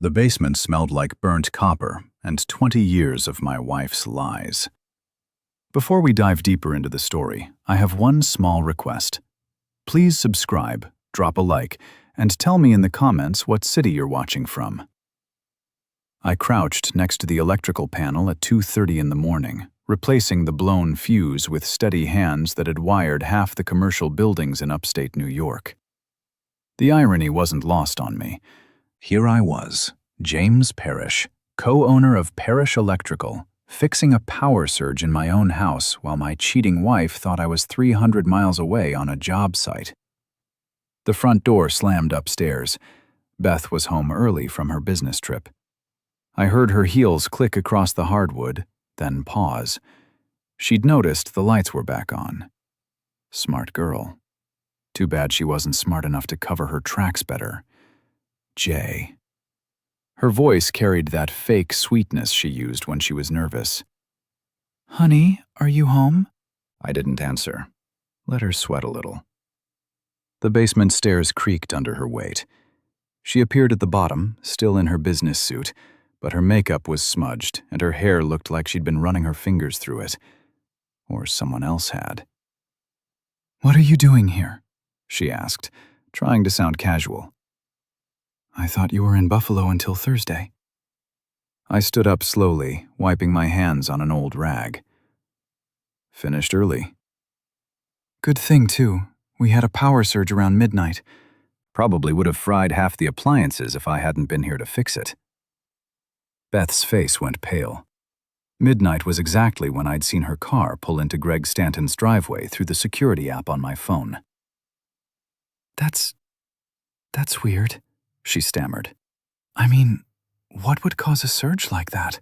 The basement smelled like burnt copper and 20 years of my wife's lies. Before we dive deeper into the story, I have one small request. Please subscribe, drop a like, and tell me in the comments what city you're watching from. I crouched next to the electrical panel at 2:30 in the morning, replacing the blown fuse with steady hands that had wired half the commercial buildings in upstate New York. The irony wasn't lost on me. Here I was, James Parrish, co-owner of Parrish Electrical, fixing a power surge in my own house while my cheating wife thought I was 300 miles away on a job site. The front door slammed upstairs. Beth was home early from her business trip. I heard her heels click across the hardwood, then pause. She'd noticed the lights were back on. Smart girl. Too bad she wasn't smart enough to cover her tracks better. Jay. Her voice carried that fake sweetness she used when she was nervous. "Honey, are you home?" I didn't answer. Let her sweat a little. The basement stairs creaked under her weight. She appeared at the bottom, still in her business suit, but her makeup was smudged and her hair looked like she'd been running her fingers through it. Or someone else had. "What are you doing here?" she asked, trying to sound casual. "I thought you were in Buffalo until Thursday." I stood up slowly, wiping my hands on an old rag. "Finished early." "Good thing, too. We had a power surge around midnight. Probably would have fried half the appliances if I hadn't been here to fix it." Beth's face went pale. Midnight was exactly when I'd seen her car pull into Greg Stanton's driveway through the security app on my phone. That's weird," she stammered. "I mean, what would cause a surge like that?"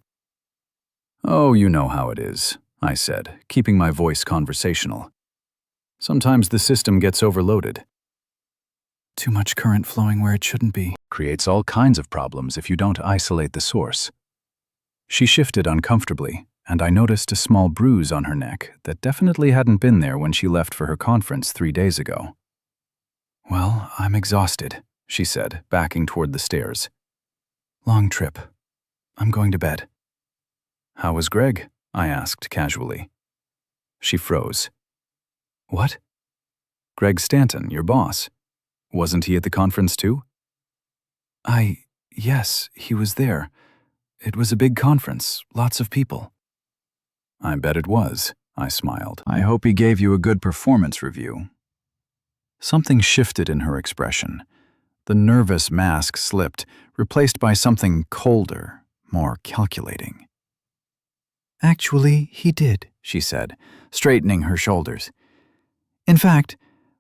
"Oh, you know how it is," I said, keeping my voice conversational. "Sometimes the system gets overloaded." "Too much current flowing where it shouldn't be. Creates all kinds of problems if you don't isolate the source." She shifted uncomfortably, and I noticed a small bruise on her neck that definitely hadn't been there when she left for her conference 3 days ago. "Well, I'm exhausted," she said, backing toward the stairs. "Long trip. I'm going to bed." "How was Greg?" I asked casually. She froze. "What?" "Greg Stanton, your boss. Wasn't he at the conference too?" Yes, he was there. It was a big conference, lots of people." "I bet it was," I smiled. "I hope he gave you a good performance review." Something shifted in her expression. The nervous mask slipped, replaced by something colder, more calculating. "Actually, he did," she said, straightening her shoulders. "In fact,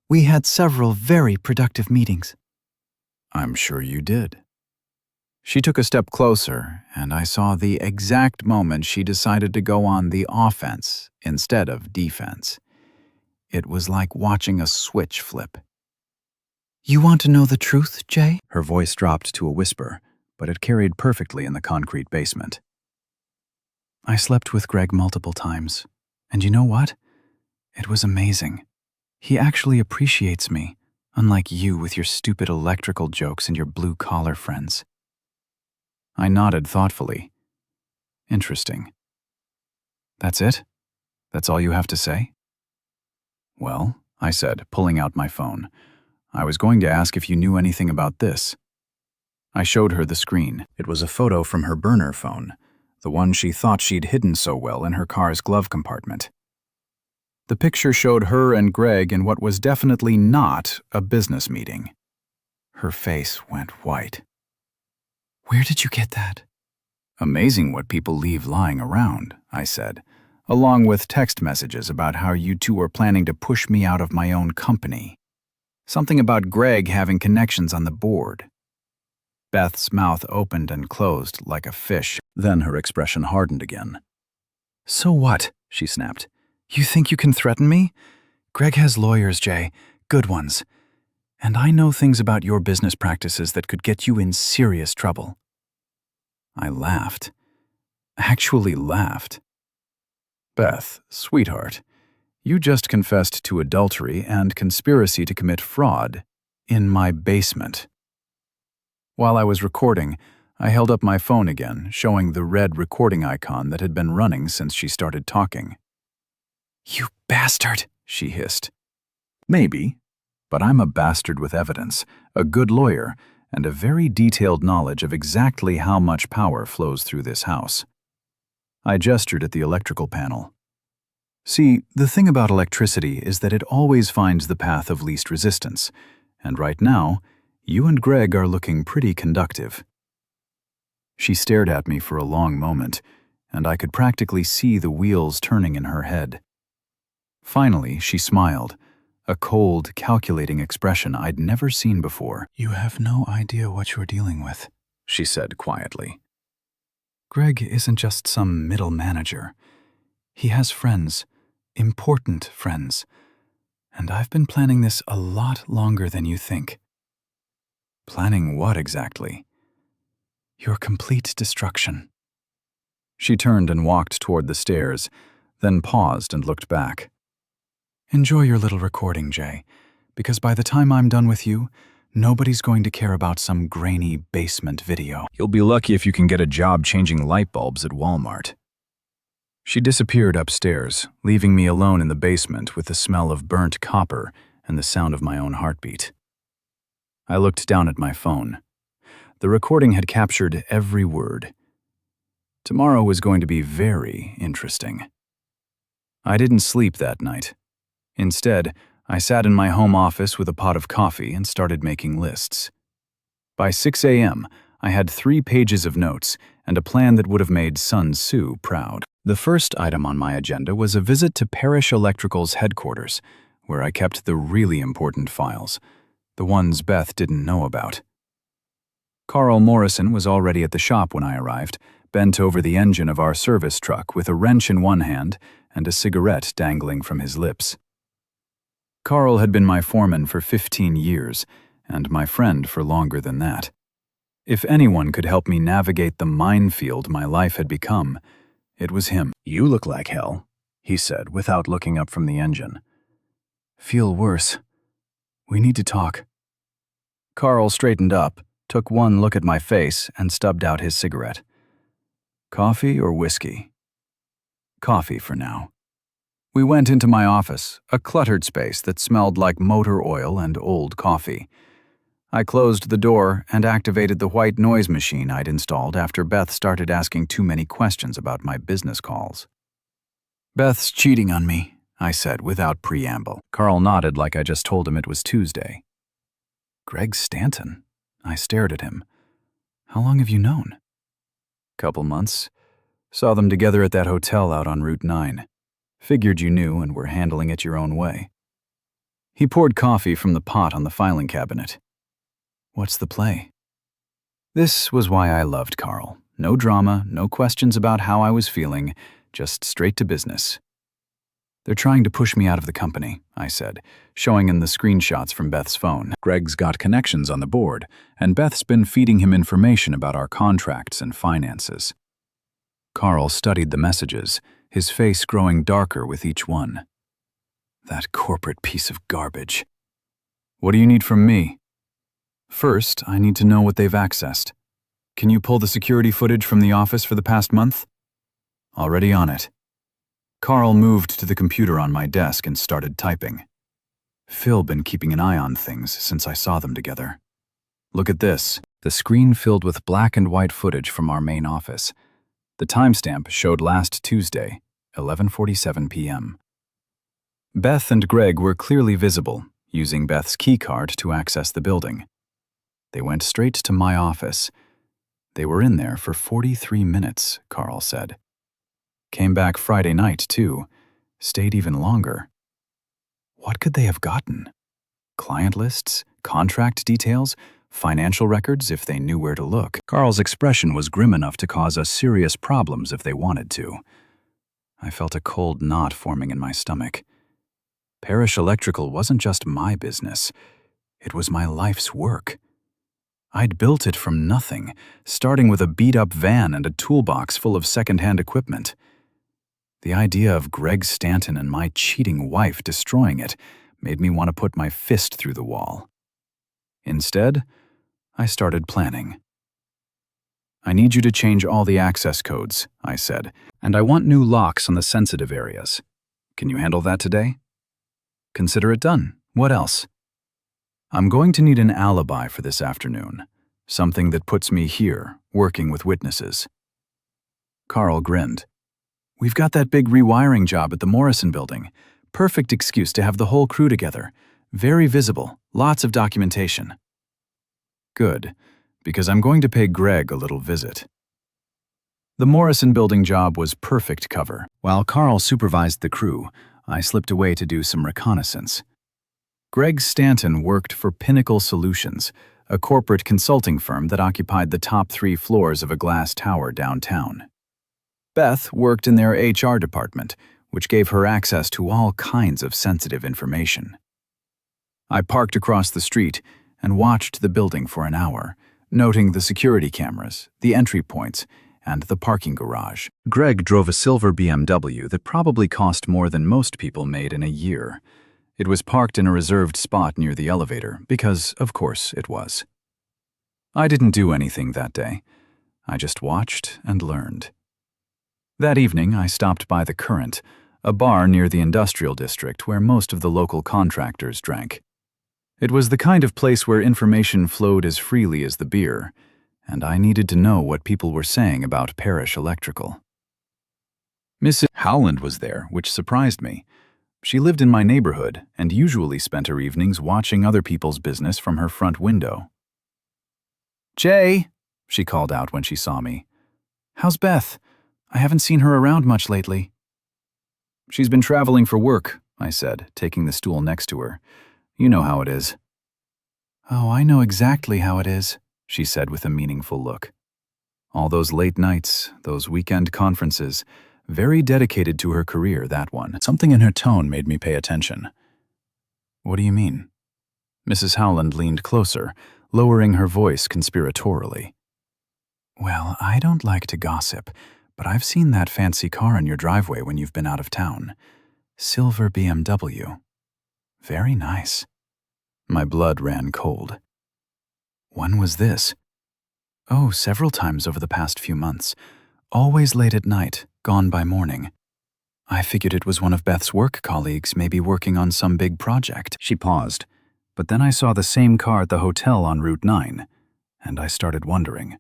we had several very productive meetings." "I'm sure you did." She took a step closer, and I saw the exact moment she decided to go on the offense instead of defense. It was like watching a switch flip. "You want to know the truth, Jay?" Her voice dropped to a whisper, but it carried perfectly in the concrete basement. "I slept with Greg multiple times, and you know what? It was amazing. He actually appreciates me, unlike you with your stupid electrical jokes and your blue-collar friends." I nodded thoughtfully. "Interesting. That's it? That's all you have to say?" "Well," I said, pulling out my phone, "I was going to ask if you knew anything about this." I showed her the screen. It was a photo from her burner phone, the one she thought she'd hidden so well in her car's glove compartment. The picture showed her and Greg in what was definitely not a business meeting. Her face went white. "Where did you get that?" "Amazing what people leave lying around," I said, along with text messages about how you two were planning to push me out of my own company. Something about Greg having connections on the board. Beth's mouth opened and closed like a fish, then her expression hardened again. "So what?" she snapped. "You think you can threaten me? Greg has lawyers, Jay. Good ones. And I know things about your business practices that could get you in serious trouble." I laughed. Actually laughed. "Beth, sweetheart, you just confessed to adultery and conspiracy to commit fraud in my basement." While I was recording, I held up my phone again, showing the red recording icon that had been running since she started talking. "You bastard," she hissed. "Maybe, but I'm a bastard with evidence, a good lawyer, and a very detailed knowledge of exactly how much power flows through this house." I gestured at the electrical panel. "See, the thing about electricity is that it always finds the path of least resistance, and right now, you and Greg are looking pretty conductive." She stared at me for a long moment, and I could practically see the wheels turning in her head. Finally, she smiled, a cold, calculating expression I'd never seen before. "You have no idea what you're dealing with," she said quietly. "Greg isn't just some middle manager. He has friends, important friends, and I've been planning this a lot longer than you think." "Planning what exactly?" "Your complete destruction." She turned and walked toward the stairs, then paused and looked back. "Enjoy your little recording, Jay, because by the time I'm done with you, nobody's going to care about some grainy basement video. You'll be lucky if you can get a job changing light bulbs at Walmart." She disappeared upstairs, leaving me alone in the basement with the smell of burnt copper and the sound of my own heartbeat. I looked down at my phone. The recording had captured every word. Tomorrow was going to be very interesting. I didn't sleep that night. Instead, I sat in my home office with a pot of coffee and started making lists. By 6 a.m., I had 3 pages of notes and a plan that would have made Sun Tzu proud. The first item on my agenda was a visit to Parrish Electrical's headquarters, where I kept the really important files, the ones Beth didn't know about. Carl Morrison was already at the shop when I arrived, bent over the engine of our service truck with a wrench in one hand and a cigarette dangling from his lips. Carl had been my foreman for 15 years, and my friend for longer than that. If anyone could help me navigate the minefield my life had become, it was him. "You look like hell," he said without looking up from the engine. "Feel worse. We need to talk." Carl straightened up, took one look at my face, and stubbed out his cigarette. "Coffee or whiskey?" "Coffee for now." We went into my office, a cluttered space that smelled like motor oil and old coffee. I closed the door and activated the white noise machine I'd installed after Beth started asking too many questions about my business calls. "Beth's cheating on me," I said without preamble. Carl nodded like I just told him it was Tuesday. "Greg Stanton?" I stared at him. "How long have you known?" "Couple months. Saw them together at that hotel out on Route 9. Figured you knew and were handling it your own way." He poured coffee from the pot on the filing cabinet. "What's the play?" This was why I loved Carl. No drama, no questions about how I was feeling, just straight to business. "They're trying to push me out of the company," I said, showing him the screenshots from Beth's phone. "Greg's got connections on the board, and Beth's been feeding him information about our contracts and finances." Carl studied the messages, his face growing darker with each one. "That corporate piece of garbage. What do you need from me?" "First, I need to know what they've accessed. Can you pull the security footage from the office for the past month?" "Already on it." Carl moved to the computer on my desk and started typing. "Phil been keeping an eye on things since I saw them together. Look at this." The screen filled with black and white footage from our main office. The timestamp showed last Tuesday, 11:47 p.m. Beth and Greg were clearly visible, using Beth's keycard to access the building. They went straight to my office. They were in there for 43 minutes, Carl said. Came back Friday night, too. Stayed even longer. What could they have gotten? Client lists? Contract details? Financial records if they knew where to look? Carl's expression was grim enough to cause us serious problems if they wanted to. I felt a cold knot forming in my stomach. Parrish Electrical wasn't just my business. It was my life's work. I'd built it from nothing, starting with a beat-up van and a toolbox full of second-hand equipment. The idea of Greg Stanton and my cheating wife destroying it made me want to put my fist through the wall. Instead, I started planning. I need you to change all the access codes, I said, and I want new locks on the sensitive areas. Can you handle that today? Consider it done. What else? I'm going to need an alibi for this afternoon. Something that puts me here, working with witnesses. Carl grinned. We've got that big rewiring job at the Morrison building. Perfect excuse to have the whole crew together. Very visible, lots of documentation. Good, because I'm going to pay Greg a little visit. The Morrison building job was perfect cover. While Carl supervised the crew, I slipped away to do some reconnaissance. Greg Stanton worked for Pinnacle Solutions, a corporate consulting firm that occupied the top 3 floors of a glass tower downtown. Beth worked in their HR department, which gave her access to all kinds of sensitive information. I parked across the street and watched the building for an hour, noting the security cameras, the entry points, and the parking garage. Greg drove a silver BMW that probably cost more than most people made in a year. It was parked in a reserved spot near the elevator because, of course, it was. I didn't do anything that day. I just watched and learned. That evening, I stopped by the Current, a bar near the industrial district where most of the local contractors drank. It was the kind of place where information flowed as freely as the beer, and I needed to know what people were saying about Parish Electrical. Mrs. Howland was there, which surprised me. She lived in my neighborhood and usually spent her evenings watching other people's business from her front window. "Jay," she called out when she saw me. "How's Beth? I haven't seen her around much lately." "She's been traveling for work," I said, taking the stool next to her. "You know how it is." "Oh, I know exactly how it is," she said with a meaningful look. All those late nights, those weekend conferences, very dedicated to her career, that one. Something in her tone made me pay attention. "What do you mean?" Mrs. Howland leaned closer, lowering her voice conspiratorially. "Well, I don't like to gossip, but I've seen that fancy car in your driveway when you've been out of town. Silver BMW. Very nice." My blood ran cold. "When was this?" "Oh, several times over the past few months. Always late at night, gone by morning. I figured it was one of Beth's work colleagues, maybe working on some big project." She paused, but then I saw the same car at the hotel on Route 9, and I started wondering.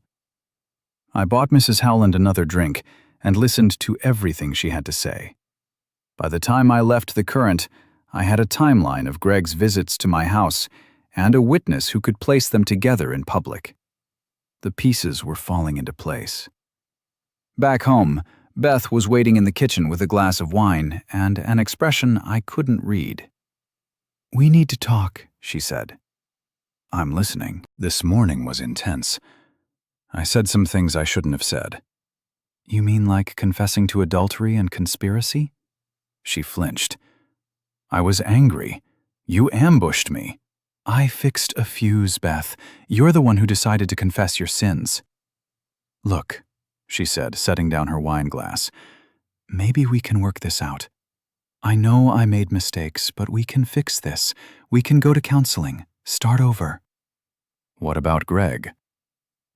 I bought Mrs. Howland another drink and listened to everything she had to say. By the time I left the Current, I had a timeline of Greg's visits to my house and a witness who could place them together in public. The pieces were falling into place. Back home, Beth was waiting in the kitchen with a glass of wine and an expression I couldn't read. "We need to talk," she said. "I'm listening." This morning was intense. I said some things I shouldn't have said. "You mean like confessing to adultery and conspiracy?" She flinched. I was angry. "You ambushed me." "I fixed a fuse, Beth. You're the one who decided to confess your sins." "Look," she said, setting down her wine glass, "maybe we can work this out. I know I made mistakes, but we can fix this. We can go to counseling, start over." "What about Greg?"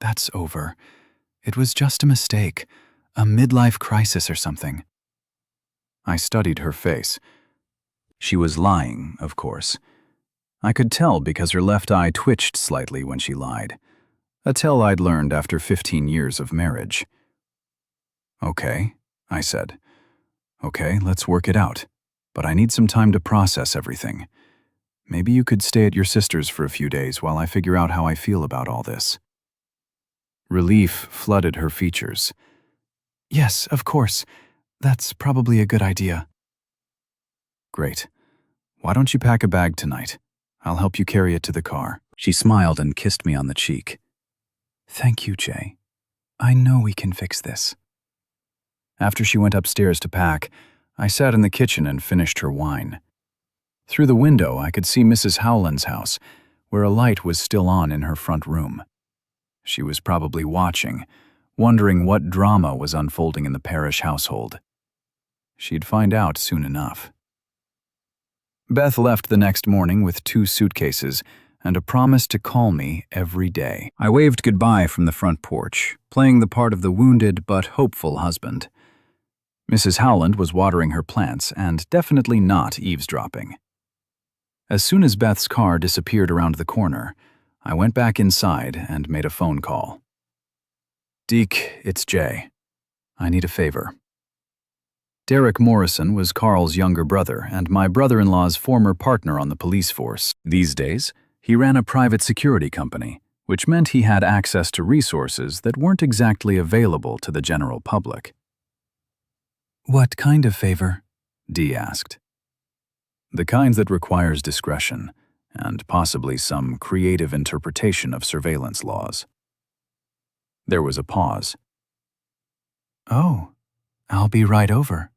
"That's over. It was just a mistake, a midlife crisis or something." I studied her face. She was lying, of course. I could tell because her left eye twitched slightly when she lied, a tell I'd learned after 15 years of marriage. "Okay," I said. "Okay, let's work it out. But I need some time to process everything. Maybe you could stay at your sister's for a few days while I figure out how I feel about all this." Relief flooded her features. "Yes, of course. That's probably a good idea." "Great. Why don't you pack a bag tonight? I'll help you carry it to the car." She smiled and kissed me on the cheek. "Thank you, Jay. I know we can fix this." After she went upstairs to pack, I sat in the kitchen and finished her wine. Through the window, I could see Mrs. Howland's house, where a light was still on in her front room. She was probably watching, wondering what drama was unfolding in the Parish household. She'd find out soon enough. Beth left the next morning with 2 suitcases and a promise to call me every day. I waved goodbye from the front porch, playing the part of the wounded but hopeful husband. Mrs. Howland was watering her plants and definitely not eavesdropping. As soon as Beth's car disappeared around the corner, I went back inside and made a phone call. "Deke, it's Jay. I need a favor." Derek Morrison was Carl's younger brother and my brother-in-law's former partner on the police force. These days, he ran a private security company, which meant he had access to resources that weren't exactly available to the general public. "What kind of favor?" Dee asked. "The kind that requires discretion, and possibly some creative interpretation of surveillance laws." There was a pause. "Oh, I'll be right over."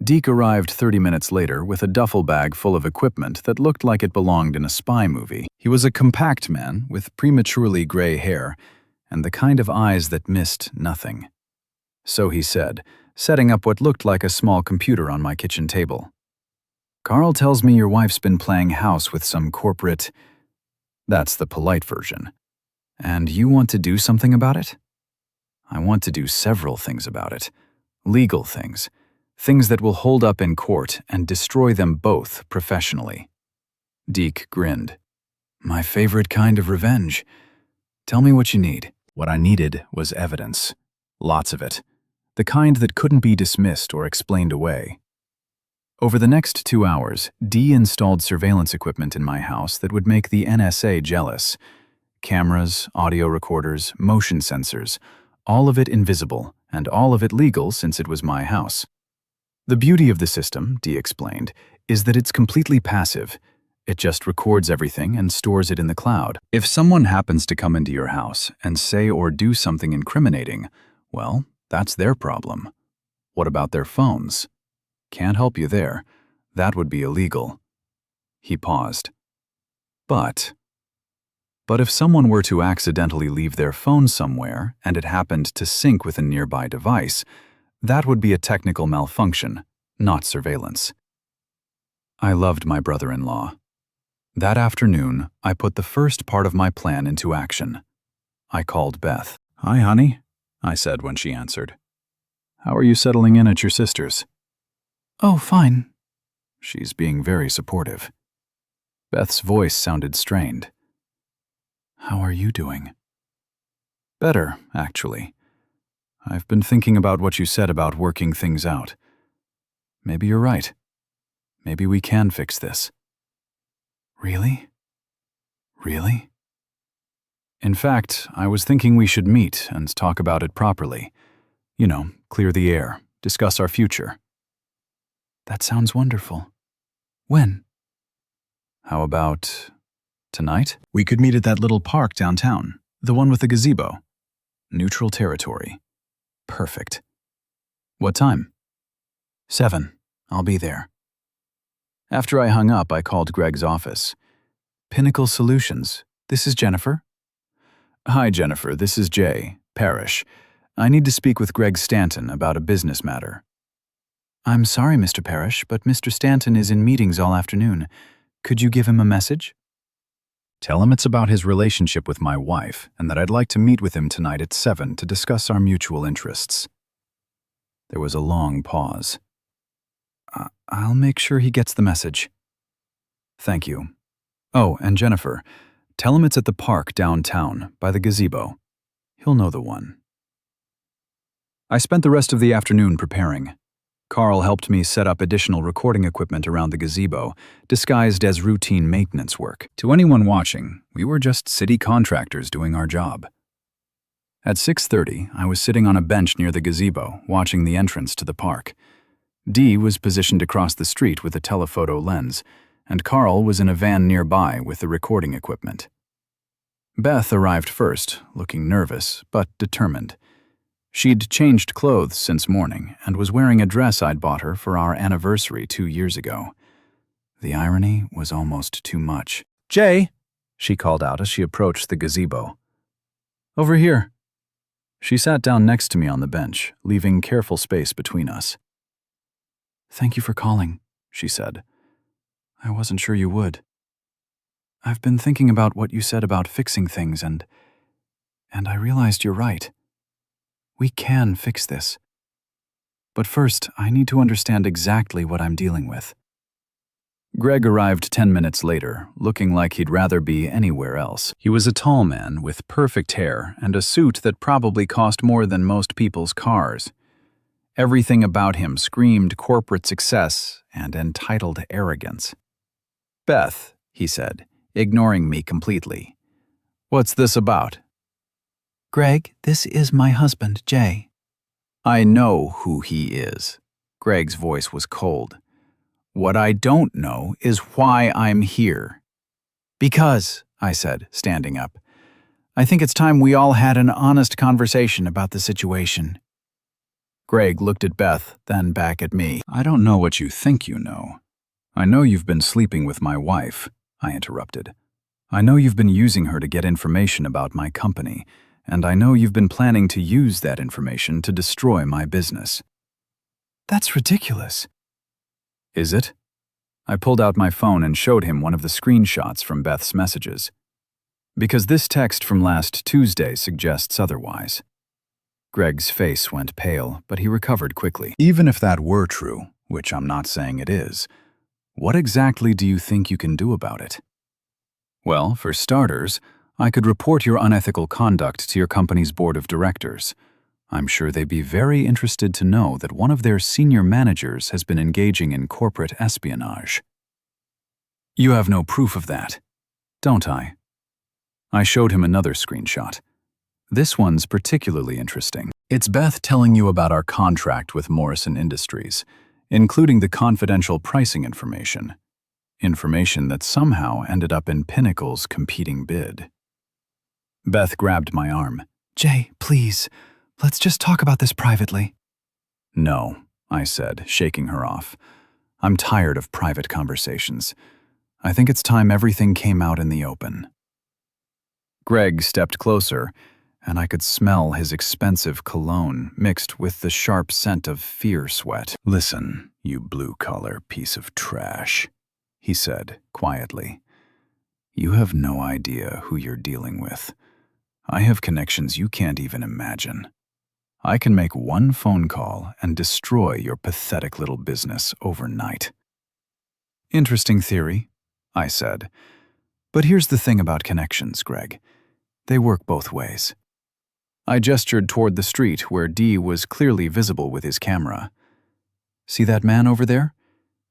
Deke arrived 30 minutes later with a duffel bag full of equipment that looked like it belonged in a spy movie. He was a compact man with prematurely gray hair and the kind of eyes that missed nothing. So he said, setting up what looked like a small computer on my kitchen table. "Carl tells me your wife's been playing house with some corporate..." That's the polite version. "And you want to do something about it?" "I want to do several things about it. Legal things. Things that will hold up in court and destroy them both professionally." Deke grinned. "My favorite kind of revenge. Tell me what you need." What I needed was evidence. Lots of it. The kind that couldn't be dismissed or explained away. Over the next 2 hours, Dee installed surveillance equipment in my house that would make the NSA jealous. Cameras, audio recorders, motion sensors, all of it invisible, and all of it legal since it was my house. The beauty of the system, Dee explained, is that it's completely passive. It just records everything and stores it in the cloud. If someone happens to come into your house and say or do something incriminating, well, that's their problem. What about their phones? Can't help you there. That would be illegal. He paused. But if someone were to accidentally leave their phone somewhere and it happened to sync with a nearby device, that would be a technical malfunction, not surveillance. I loved my brother-in-law. That afternoon, I put the first part of my plan into action. I called Beth. "Hi, honey," I said when she answered. "How are you settling in at your sister's?" "Oh, fine." She's being very supportive. Beth's voice sounded strained. "How are you doing?" "Better, actually. I've been thinking about what you said about working things out. Maybe you're right. Maybe we can fix this." "Really? Really?" "In fact, I was thinking we should meet and talk about it properly. You know, clear the air, discuss our future." "That sounds wonderful. When?" "How about tonight? We could meet at that little park downtown, the one with the gazebo. Neutral territory. Perfect. What time?" 7. I'll be there." After I hung up, I called Greg's office. "Pinnacle Solutions. This is Jennifer." "Hi, Jennifer. This is Jay, Parrish. I need to speak with Greg Stanton about a business matter." "I'm sorry, Mr. Parrish, but Mr. Stanton is in meetings all afternoon. Could you give him a message?" "Tell him it's about his relationship with my wife and that I'd like to meet with him tonight at 7 to discuss our mutual interests." There was a long pause. I'll make sure he gets the message." "Thank you. Oh, and Jennifer, tell him it's at the park downtown, by the gazebo. He'll know the one." I spent the rest of the afternoon preparing. Carl helped me set up additional recording equipment around the gazebo, disguised as routine maintenance work. To anyone watching, we were just city contractors doing our job. At 6:30, I was sitting on a bench near the gazebo, watching the entrance to the park. Dee was positioned across the street with a telephoto lens, and Carl was in a van nearby with the recording equipment. Beth arrived first, looking nervous, but determined. She'd changed clothes since morning and was wearing a dress I'd bought her for our anniversary 2 years ago. The irony was almost too much. "Jay," she called out as she approached the gazebo. "Over here." She sat down next to me on the bench, leaving careful space between us. "Thank you for calling," she said. "I wasn't sure you would." I've been thinking about what you said about fixing things, and I realized you're right. We can fix this. But first, I need to understand exactly what I'm dealing with. Greg arrived 10 minutes later, looking like he'd rather be anywhere else. He was a tall man with perfect hair and a suit that probably cost more than most people's cars. Everything about him screamed corporate success and entitled arrogance. "Beth," he said, ignoring me completely. "What's this about?" "Greg, this is my husband, Jay." "I know who he is." Greg's voice was cold. "What I don't know is why I'm here." "Because," I said, standing up, "I think it's time we all had an honest conversation about the situation." Greg looked at Beth, then back at me. "I don't know what you think you know. I know you've been sleeping with my wife," I interrupted. "I know you've been using her to get information about my company, and I know you've been planning to use that information to destroy my business." "That's ridiculous." "Is it?" I pulled out my phone and showed him one of the screenshots from Beth's messages. "Because this text from last Tuesday suggests otherwise." Greg's face went pale, but he recovered quickly. "Even if that were true, which I'm not saying it is, what exactly do you think you can do about it?" "Well, for starters, I could report your unethical conduct to your company's board of directors. I'm sure they'd be very interested to know that one of their senior managers has been engaging in corporate espionage." "You have no proof of that, don't I?" I showed him another screenshot. "This one's particularly interesting. It's Beth telling you about our contract with Morrison Industries, including the confidential pricing information. Information that somehow ended up in Pinnacle's competing bid." Beth grabbed my arm. "Jay, please. Let's just talk about this privately." "No," I said, shaking her off. "I'm tired of private conversations. I think it's time everything came out in the open." Greg stepped closer, and I could smell his expensive cologne mixed with the sharp scent of fear sweat. "Listen, you blue-collar piece of trash," he said quietly. "You have no idea who you're dealing with. I have connections you can't even imagine. I can make one phone call and destroy your pathetic little business overnight." "Interesting theory," I said. "But here's the thing about connections, Greg. They work both ways." I gestured toward the street where Dee was clearly visible with his camera. "See that man over there?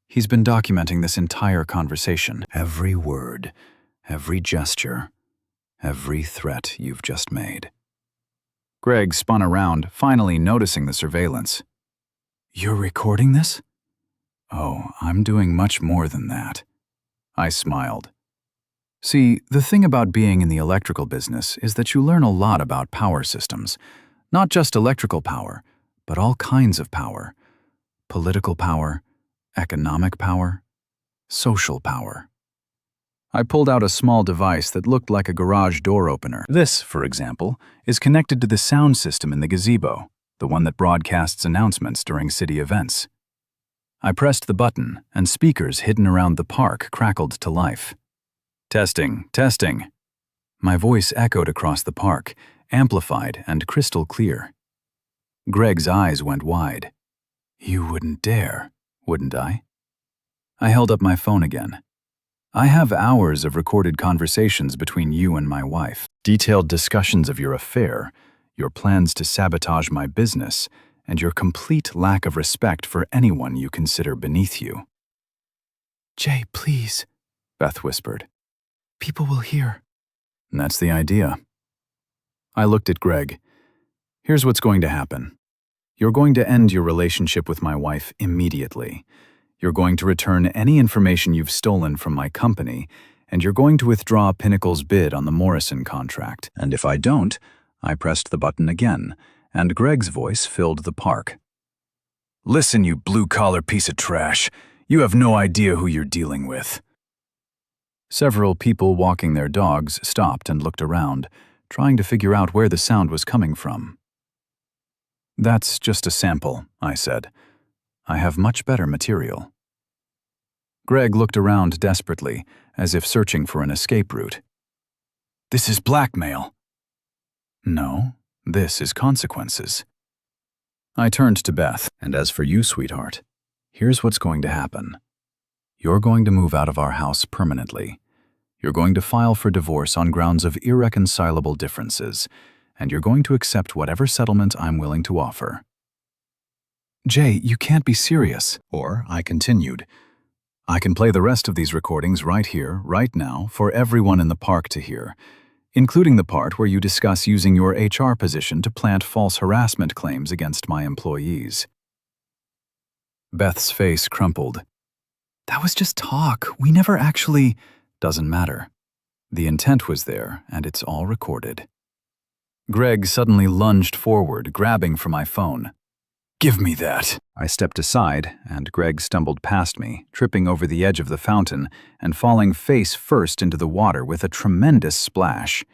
He's been documenting this entire conversation. Every word, every gesture, every threat you've just made." Greg spun around, finally noticing the surveillance. "You're recording this?" "Oh, I'm doing much more than that." I smiled. "See, the thing about being in the electrical business is that you learn a lot about power systems. Not just electrical power, but all kinds of power. Political power, economic power, social power." I pulled out a small device that looked like a garage door opener. This, for example, is connected to the sound system in the gazebo, the one that broadcasts announcements during city events. I pressed the button, and speakers hidden around the park crackled to life. "Testing, testing." My voice echoed across the park, amplified and crystal clear. Greg's eyes went wide. "You wouldn't dare, wouldn't I?" I held up my phone again. "I have hours of recorded conversations between you and my wife, detailed discussions of your affair, your plans to sabotage my business, and your complete lack of respect for anyone you consider beneath you." "Jay, please," Beth whispered. "People will hear." "And that's the idea." I looked at Greg. "Here's what's going to happen. You're going to end your relationship with my wife immediately. You're going to return any information you've stolen from my company, and you're going to withdraw Pinnacle's bid on the Morrison contract. And if I don't," I pressed the button again, and Greg's voice filled the park. "Listen, you blue-collar piece of trash. You have no idea who you're dealing with." Several people walking their dogs stopped and looked around, trying to figure out where the sound was coming from. "That's just a sample," I said. "I have much better material." Greg looked around desperately, as if searching for an escape route. "This is blackmail." "No, this is consequences." I turned to Beth, and as for you, sweetheart, here's what's going to happen. You're going to move out of our house permanently. You're going to file for divorce on grounds of irreconcilable differences, and you're going to accept whatever settlement I'm willing to offer. Jay, you can't be serious. Or, I continued, I can play the rest of these recordings right here, right now, for everyone in the park to hear, including the part where you discuss using your HR position to plant false harassment claims against my employees. Beth's face crumpled. That was just talk. We never actually... Doesn't matter. The intent was there, and it's all recorded. Greg suddenly lunged forward, grabbing for my phone. "Give me that." I stepped aside, and Greg stumbled past me, tripping over the edge of the fountain and falling face first into the water with a tremendous splash.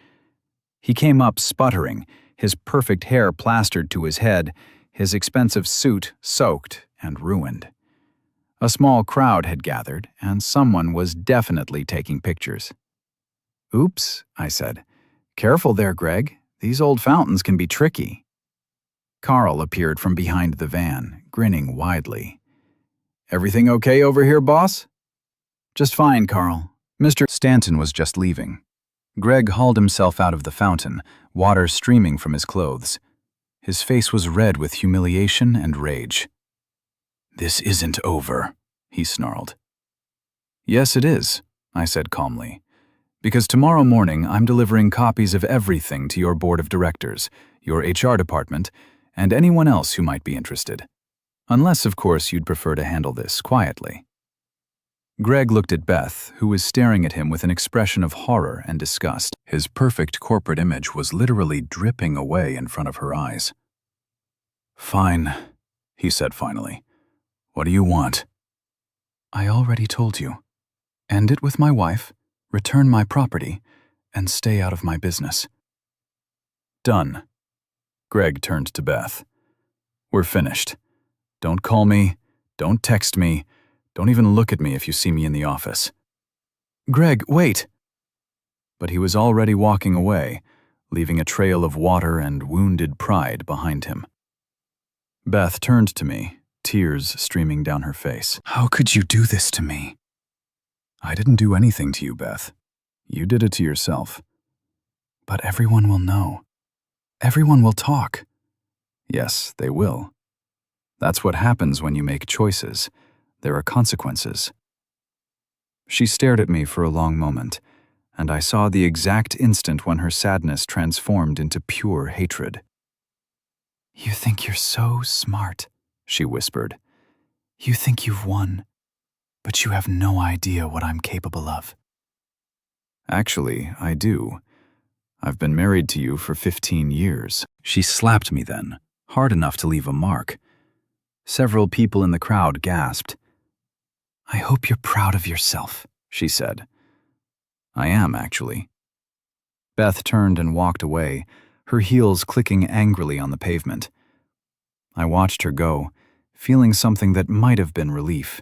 He came up sputtering, his perfect hair plastered to his head, his expensive suit soaked and ruined. A small crowd had gathered, and someone was definitely taking pictures. "Oops," I said. "Careful there, Greg. These old fountains can be tricky." Carl appeared from behind the van, grinning widely. "Everything okay over here, boss?" "Just fine, Carl. Mr. Stanton was just leaving." Greg hauled himself out of the fountain, water streaming from his clothes. His face was red with humiliation and rage. "This isn't over," he snarled. "Yes, it is," I said calmly. "Because tomorrow morning I'm delivering copies of everything to your board of directors, your HR department, and anyone else who might be interested. Unless, of course, you'd prefer to handle this quietly." Greg looked at Beth, who was staring at him with an expression of horror and disgust. His perfect corporate image was literally dripping away in front of her eyes. "Fine," he said finally. "What do you want?" "I already told you. End it with my wife, return my property, and stay out of my business." "Done." Greg turned to Beth. "We're finished. Don't call me, don't text me, don't even look at me if you see me in the office." "Greg, wait!" But he was already walking away, leaving a trail of water and wounded pride behind him. Beth turned to me, tears streaming down her face. "How could you do this to me?" "I didn't do anything to you, Beth. You did it to yourself." "But everyone will know. Everyone will talk." "Yes, they will. That's what happens when you make choices. There are consequences." She stared at me for a long moment, and I saw the exact instant when her sadness transformed into pure hatred. "You think you're so smart," she whispered. "You think you've won, but you have no idea what I'm capable of." "Actually, I do. I've been married to you for 15 years. She slapped me then, hard enough to leave a mark. Several people in the crowd gasped. "I hope you're proud of yourself," she said. "I am, actually." Beth turned and walked away, her heels clicking angrily on the pavement. I watched her go, feeling something that might have been relief.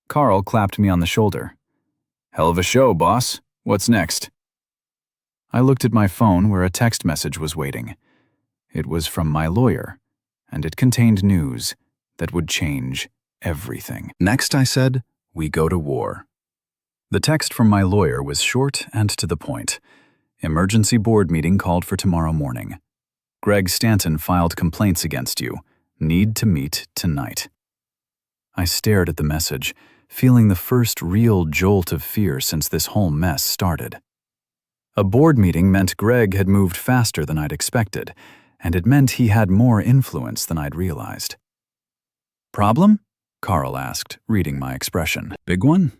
Carl clapped me on the shoulder. "Hell of a show, boss. What's next?" I looked at my phone where a text message was waiting. It was from my lawyer, and it contained news that would change everything. "Next," I said, "we go to war." The text from my lawyer was short and to the point. Emergency board meeting called for tomorrow morning. Greg Stanton filed complaints against you. Need to meet tonight. I stared at the message, feeling the first real jolt of fear since this whole mess started. A board meeting meant Greg had moved faster than I'd expected, and it meant he had more influence than I'd realized. "Problem?" Carl asked, reading my expression. "Big one?"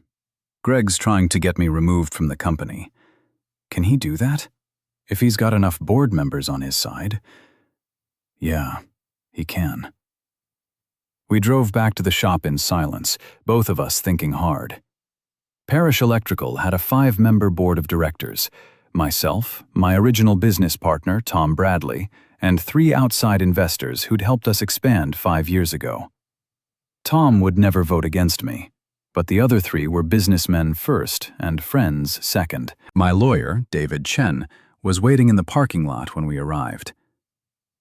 "Greg's trying to get me removed from the company." "Can he do that? If he's got enough board members on his side?" "Yeah, he can." We drove back to the shop in silence, both of us thinking hard. Parish Electrical had a 5-member board of directors: myself, my original business partner, Tom Bradley, and 3 outside investors who'd helped us expand 5 years ago. Tom would never vote against me. but the other three were businessmen first and friends second. My lawyer, David Chen, was waiting in the parking lot when we arrived.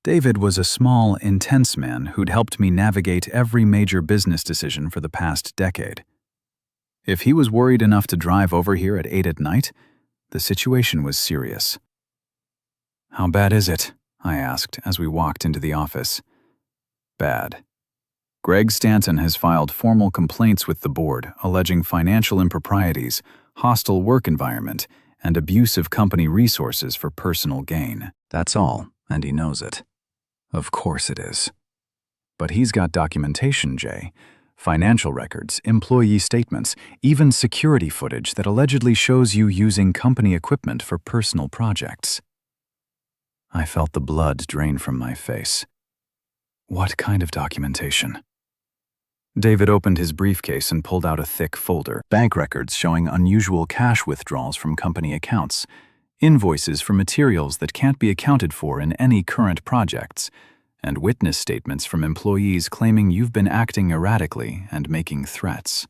David was a small, intense man who'd helped me navigate every major business decision for the past decade. If he was worried enough to drive over here at 8 at night, the situation was serious. "How bad is it?" I asked as we walked into the office. "Bad. Greg Stanton has filed formal complaints with the board alleging financial improprieties, hostile work environment, and abuse of company resources for personal gain. That's all, and he knows it. Of course it is. But he's got documentation, Jay. Financial records, employee statements, even security footage that allegedly shows you using company equipment for personal projects." I felt the blood drain from my face. "What kind of documentation?" David opened his briefcase and pulled out a thick folder. Bank records showing unusual cash withdrawals from company accounts, invoices for materials that can't be accounted for in any current projects, and witness statements from employees claiming you've been acting erratically and making threats.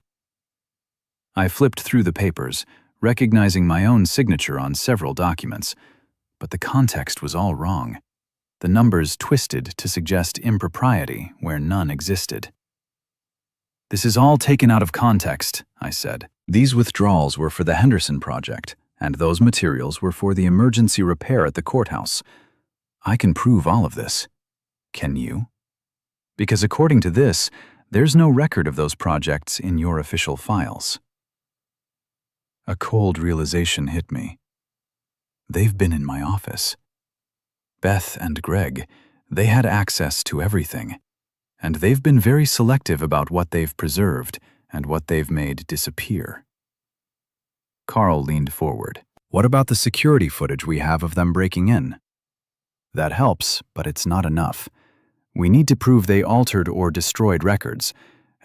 I flipped through the papers, recognizing my own signature on several documents, but the context was all wrong. The numbers twisted to suggest impropriety where none existed. "This is all taken out of context," I said. "These withdrawals were for the Henderson project, and those materials were for the emergency repair at the courthouse. I can prove all of this. Can you? Because according to this, there's no record of those projects in your official files." A cold realization hit me. They've been in my office. Beth and Greg, they had access to everything, and they've been very selective about what they've preserved and what they've made disappear. Carl leaned forward. "What about the security footage we have of them breaking in?" "That helps, but it's not enough. We need to prove they altered or destroyed records,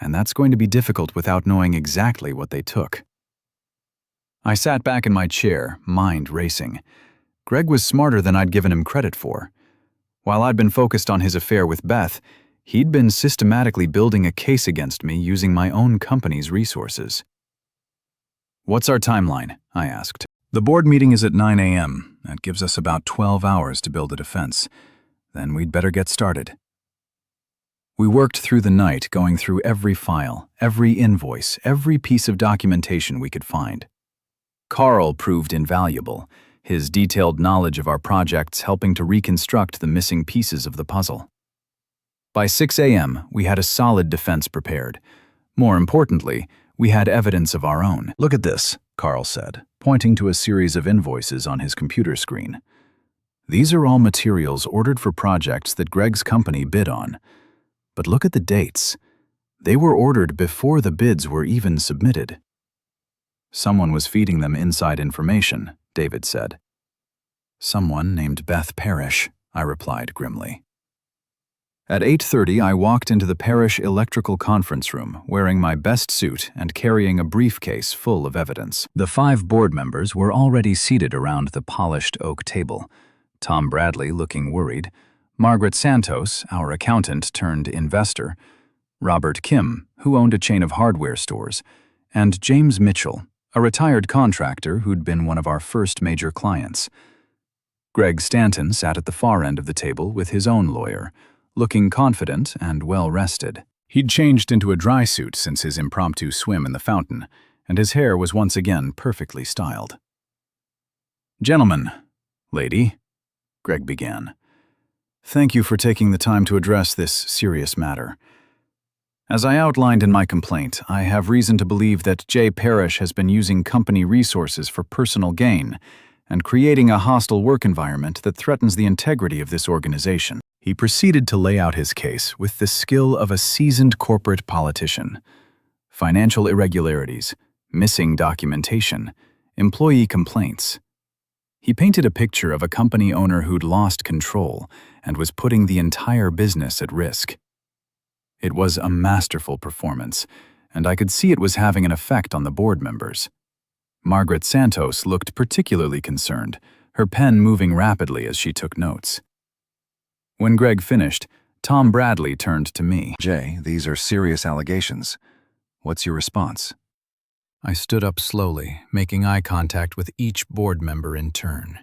and that's going to be difficult without knowing exactly what they took." I sat back in my chair, mind racing. Greg was smarter than I'd given him credit for. While I'd been focused on his affair with Beth, he'd been systematically building a case against me using my own company's resources. "What's our timeline?" I asked. "The board meeting is at 9 a.m. That gives us about 12 hours to build a defense. Then we'd better get started." We worked through the night, going through every file, every invoice, every piece of documentation we could find. Carl proved invaluable, his detailed knowledge of our projects helping to reconstruct the missing pieces of the puzzle. By 6 a.m., we had a solid defense prepared. More importantly, we had evidence of our own. "Look at this," Carl said, pointing to a series of invoices on his computer screen. "These are all materials ordered for projects that Greg's company bid on. But look at the dates. They were ordered before the bids were even submitted." "Someone was feeding them inside information," David said. "Someone named Beth Parrish," I replied grimly. At 8:30, I walked into the Parrish electrical conference room, wearing my best suit and carrying a briefcase full of evidence. The 5 board members were already seated around the polished oak table. Tom Bradley looking worried, Margaret Santos, our accountant turned investor, Robert Kim, who owned a chain of hardware stores, and James Mitchell, a retired contractor who'd been one of our first major clients. Greg Stanton sat at the far end of the table with his own lawyer, looking confident and well-rested. He'd changed into a dry suit since his impromptu swim in the fountain, and his hair was once again perfectly styled. "Gentlemen, lady," Greg began, "thank you for taking the time to address this serious matter. As I outlined in my complaint, I have reason to believe that Jay Parrish has been using company resources for personal gain and creating a hostile work environment that threatens the integrity of this organization." He proceeded to lay out his case with the skill of a seasoned corporate politician. Financial irregularities, missing documentation, employee complaints. He painted a picture of a company owner who'd lost control and was putting the entire business at risk. It was a masterful performance, and I could see it was having an effect on the board members. Margaret Santos looked particularly concerned, her pen moving rapidly as she took notes. When Greg finished, Tom Bradley turned to me. "Jay, these are serious allegations. What's your response?" I stood up slowly, making eye contact with each board member in turn.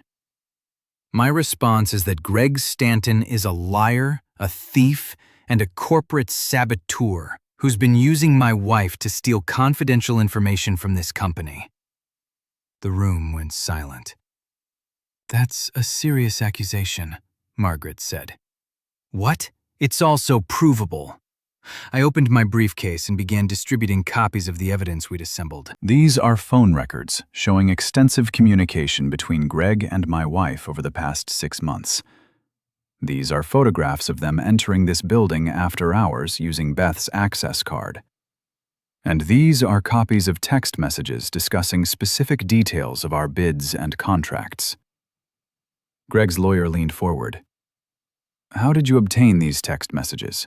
My response is that Greg Stanton is a liar, a thief, and a corporate saboteur who's been using my wife to steal confidential information from this company. The room went silent. "That's a serious accusation," Margaret said. "What? It's also provable." I opened my briefcase and began distributing copies of the evidence we'd assembled. These are phone records showing extensive communication between Greg and my wife over the past 6 months. These are photographs of them entering this building after hours using Beth's access card. And these are copies of text messages discussing specific details of our bids and contracts. Greg's lawyer leaned forward. "How did you obtain these text messages?"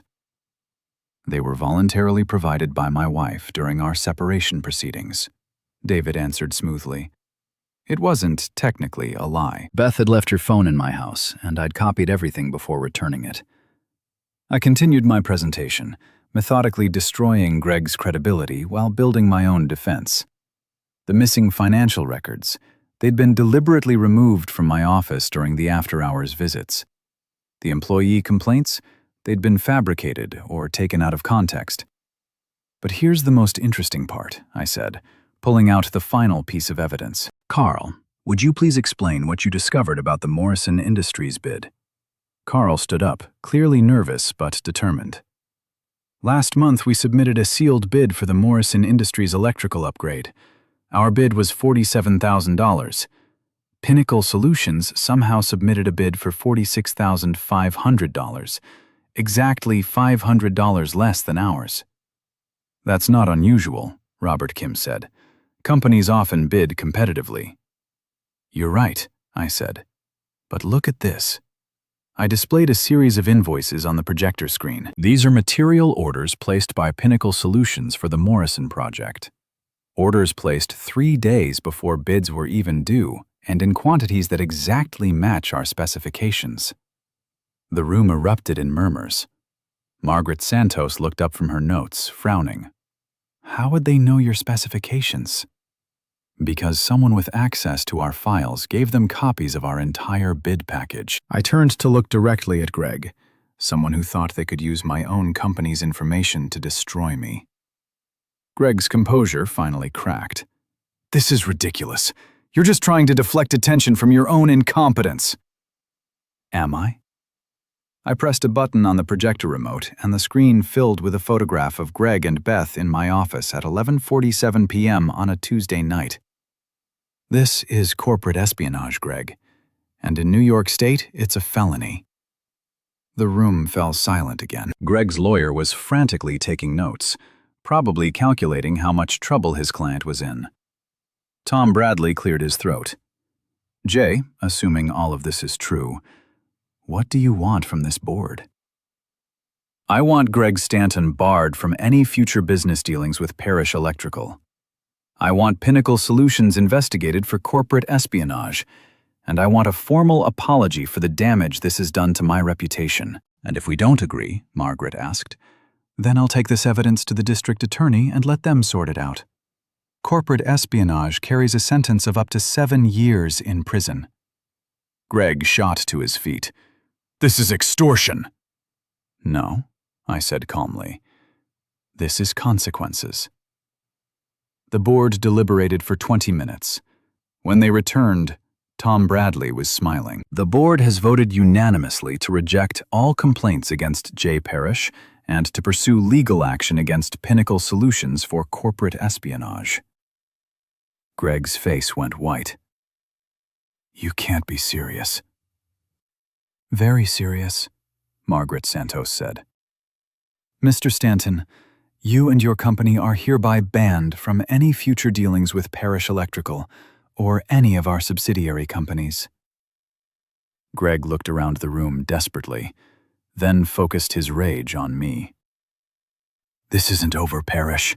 "They were voluntarily provided by my wife during our separation proceedings," David answered smoothly. It wasn't technically a lie. Beth had left her phone in my house, and I'd copied everything before returning it. I continued my presentation, methodically destroying Greg's credibility while building my own defense. The missing financial records, they'd been deliberately removed from my office during the after-hours visits. The employee complaints, they'd been fabricated or taken out of context. "But here's the most interesting part," I said, pulling out the final piece of evidence. "Carl, would you please explain what you discovered about the Morrison Industries bid?" Carl stood up, clearly nervous but determined. "Last month we submitted a sealed bid for the Morrison Industries electrical upgrade. Our bid was $47,000. Pinnacle Solutions somehow submitted a bid for $46,500. Exactly $500 less than ours." "That's not unusual," Robert Kim said. "Companies often bid competitively." "You're right," I said. "But look at this." I displayed a series of invoices on the projector screen. These are material orders placed by Pinnacle Solutions for the Morrison project. Orders placed 3 days before bids were even due, and in quantities that exactly match our specifications. The room erupted in murmurs. Margaret Santos looked up from her notes, frowning. "How would they know your specifications?" "Because someone with access to our files gave them copies of our entire bid package." I turned to look directly at Greg, someone who thought they could use my own company's information to destroy me. Greg's composure finally cracked. "This is ridiculous. You're just trying to deflect attention from your own incompetence." "Am I?" I pressed a button on the projector remote, and the screen filled with a photograph of Greg and Beth in my office at 11:47 p.m. on a Tuesday night. "This is corporate espionage, Greg, and in New York State, it's a felony." The room fell silent again. Greg's lawyer was frantically taking notes, probably calculating how much trouble his client was in. Tom Bradley cleared his throat. "Jay, assuming all of this is true, what do you want from this board?" "I want Greg Stanton barred from any future business dealings with Parrish Electrical. I want Pinnacle Solutions investigated for corporate espionage, and I want a formal apology for the damage this has done to my reputation." "And if we don't agree," Margaret asked, "then I'll take this evidence to the district attorney and let them sort it out. Corporate espionage carries a sentence of up to 7 years in prison." Greg shot to his feet. "This is extortion." "No," I said calmly. "This is consequences." The board deliberated for 20 minutes. When they returned, Tom Bradley was smiling. "The board has voted unanimously to reject all complaints against Jay Parrish and to pursue legal action against Pinnacle Solutions for corporate espionage." Greg's face went white. "You can't be serious." "Very serious," Margaret Santos said. "Mr. Stanton, you and your company are hereby banned from any future dealings with Parrish Electrical or any of our subsidiary companies." Greg looked around the room desperately, then focused his rage on me. "This isn't over, Parrish.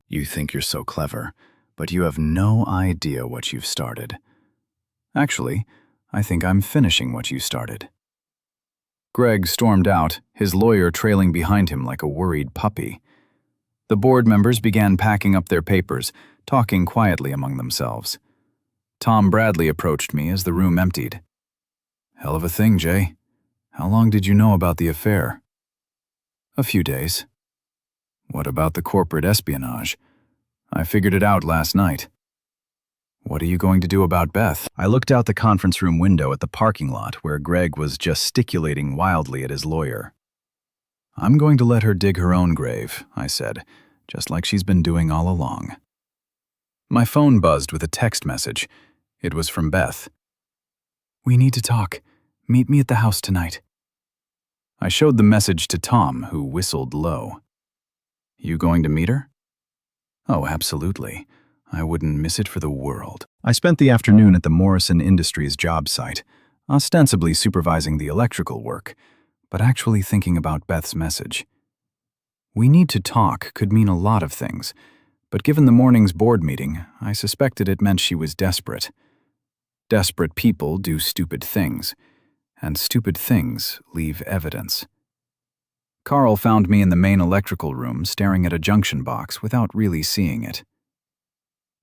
You think you're so clever, but you have no idea what you've started. Actually, I think I'm finishing what you started." Greg stormed out, his lawyer trailing behind him like a worried puppy. The board members began packing up their papers, talking quietly among themselves. Tom Bradley approached me as the room emptied. "Hell of a thing, Jay. How long did you know about the affair?" "A few days." "What about the corporate espionage? I figured it out last night." "What are you going to do about Beth?" I looked out the conference room window at the parking lot where Greg was gesticulating wildly at his lawyer. "I'm going to let her dig her own grave," I said, "just like she's been doing all along." My phone buzzed with a text message. It was from Beth. "We need to talk. Meet me at the house tonight." I showed the message to Tom, who whistled low. "You going to meet her?" "Oh, absolutely. I wouldn't miss it for the world." I spent the afternoon at the Morrison Industries job site, ostensibly supervising the electrical work, but actually thinking about Beth's message. "We need to talk" could mean a lot of things, but given the morning's board meeting, I suspected it meant she was desperate. Desperate people do stupid things, and stupid things leave evidence. Carl found me in the main electrical room staring at a junction box without really seeing it.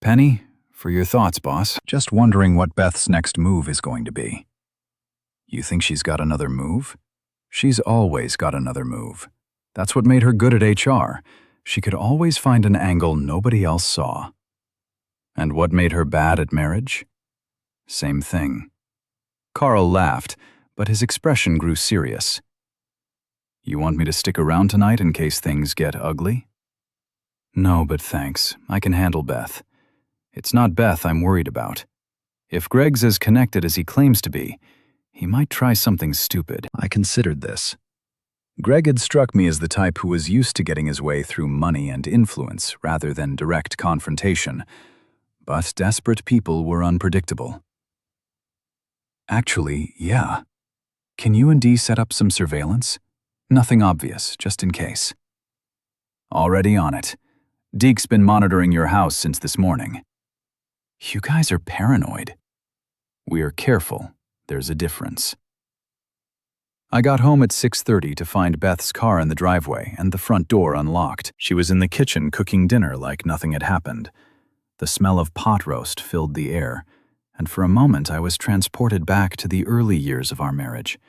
"Penny, for your thoughts, boss. Just wondering what Beth's next move is going to be." "You think she's got another move?" "She's always got another move. That's what made her good at HR. She could always find an angle nobody else saw." "And what made her bad at marriage?" "Same thing." Carl laughed, but his expression grew serious. "You want me to stick around tonight in case things get ugly?" "No, but thanks. I can handle Beth. It's not Beth I'm worried about. If Greg's as connected as he claims to be, he might try something stupid." I considered this. Greg had struck me as the type who was used to getting his way through money and influence rather than direct confrontation, but desperate people were unpredictable. "Actually, yeah. Can you and Dee set up some surveillance? Nothing obvious, just in case." "Already on it. Deke's been monitoring your house since this morning." "You guys are paranoid." "We're careful. There's a difference." I got home at 6:30 to find Beth's car in the driveway and the front door unlocked. She was in the kitchen cooking dinner like nothing had happened. The smell of pot roast filled the air, and for a moment I was transported back to the early years of our marriage,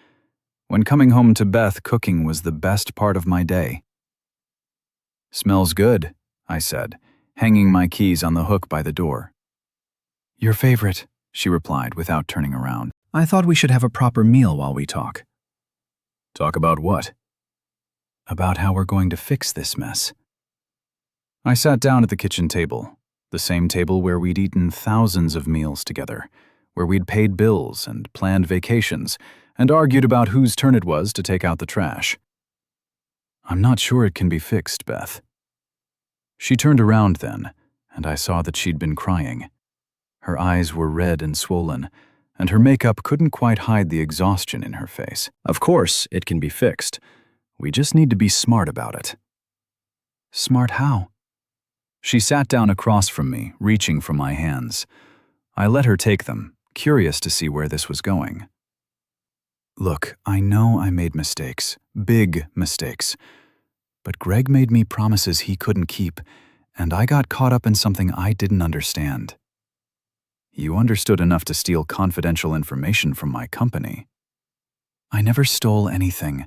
when coming home to Beth cooking was the best part of my day. "Smells good," I said, hanging my keys on the hook by the door. "Your favorite," she replied without turning around. "I thought we should have a proper meal while we talk." "Talk about what?" "About how we're going to fix this mess." I sat down at the kitchen table, the same table where we'd eaten thousands of meals together, where we'd paid bills and planned vacations and argued about whose turn it was to take out the trash. "I'm not sure it can be fixed, Beth." She turned around then, and I saw that she'd been crying. Her eyes were red and swollen, and her makeup couldn't quite hide the exhaustion in her face. "Of course, it can be fixed. We just need to be smart about it." "Smart how?" She sat down across from me, reaching for my hands. I let her take them, curious to see where this was going. "Look, I know I made mistakes, big mistakes. But Greg made me promises he couldn't keep, and I got caught up in something I didn't understand." "You understood enough to steal confidential information from my company." "I never stole anything.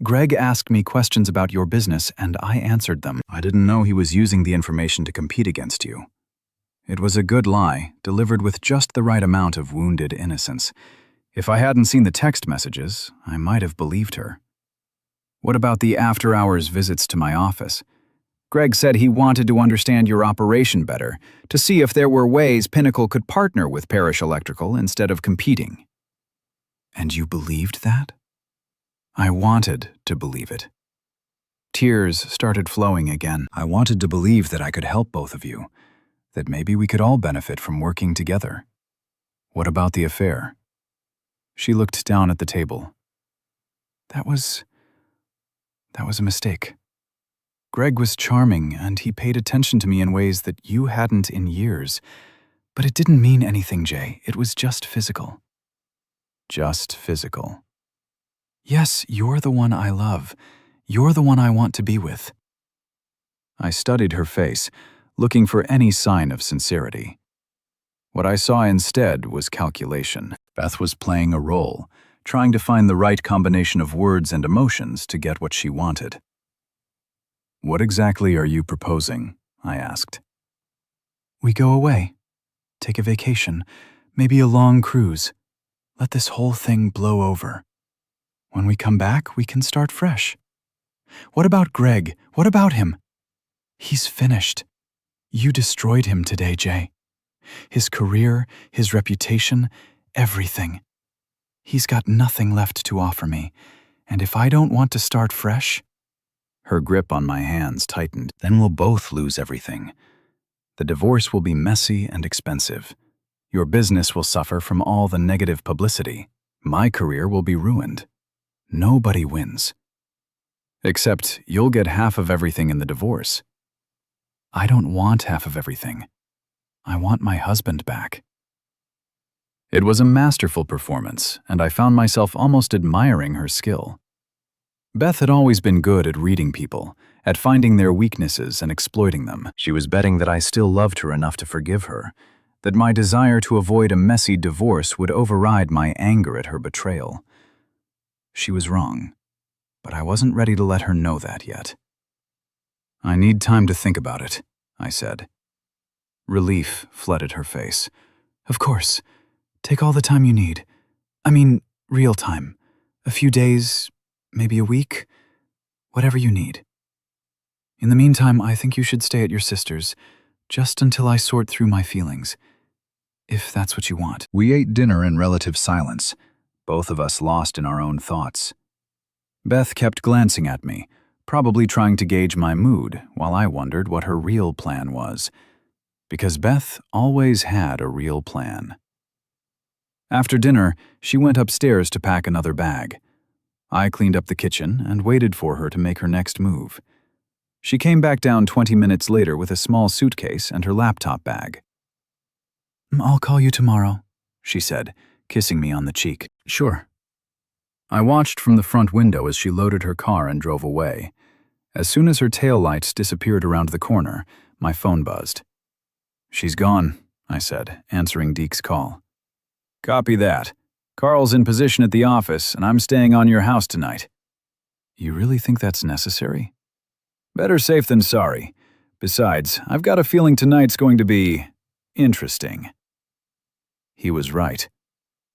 Greg asked me questions about your business, and I answered them. I didn't know he was using the information to compete against you." It was a good lie, delivered with just the right amount of wounded innocence. If I hadn't seen the text messages, I might have believed her. "What about the after-hours visits to my office? Greg said he wanted to understand your operation better, to see if there were ways Pinnacle could partner with Parrish Electrical instead of competing." "And you believed that?" I wanted to believe it. Tears started flowing again. I wanted to believe that I could help both of you, that maybe we could all benefit from working together. "What about the affair?" She looked down at the table. That was a mistake. Greg was charming, and he paid attention to me in ways that you hadn't in years. But it didn't mean anything, Jay. It was just physical." "Just physical." "Yes, you're the one I love. You're the one I want to be with." I studied her face, looking for any sign of sincerity. What I saw instead was calculation. Beth was playing a role, trying to find the right combination of words and emotions to get what she wanted. "What exactly are you proposing?" I asked. "We go away. Take a vacation, maybe a long cruise. Let this whole thing blow over. When we come back, we can start fresh. What about Greg? What about him? He's finished. You destroyed him today, Jay. His career, his reputation, everything. He's got nothing left to offer me, and if I don't want to start fresh..." Her grip on my hands tightened. "Then we'll both lose everything. The divorce will be messy and expensive. Your business will suffer from all the negative publicity. My career will be ruined. Nobody wins. Except you'll get half of everything in the divorce." "I don't want half of everything. I want my husband back." It was a masterful performance, and I found myself almost admiring her skill. Beth had always been good at reading people, at finding their weaknesses and exploiting them. She was betting that I still loved her enough to forgive her, that my desire to avoid a messy divorce would override my anger at her betrayal. She was wrong, but I wasn't ready to let her know that yet. "I need time to think about it," I said. Relief flooded her face. "Of course. Take all the time you need. I mean, real time. A few days, maybe a week. Whatever you need. In the meantime, I think you should stay at your sister's, just until I sort through my feelings. If that's what you want." We ate dinner in relative silence, both of us lost in our own thoughts. Beth kept glancing at me, probably trying to gauge my mood, while I wondered what her real plan was. Because Beth always had a real plan. After dinner, she went upstairs to pack another bag. I cleaned up the kitchen and waited for her to make her next move. She came back down 20 minutes later with a small suitcase and her laptop bag. "I'll call you tomorrow," she said, kissing me on the cheek. "Sure." I watched from the front window as she loaded her car and drove away. As soon as her taillights disappeared around the corner, my phone buzzed. "She's gone," I said, answering Deke's call. "Copy that. Carl's in position at the office, and I'm staying on your house tonight." "You really think that's necessary?" "Better safe than sorry. Besides, I've got a feeling tonight's going to be interesting." He was right.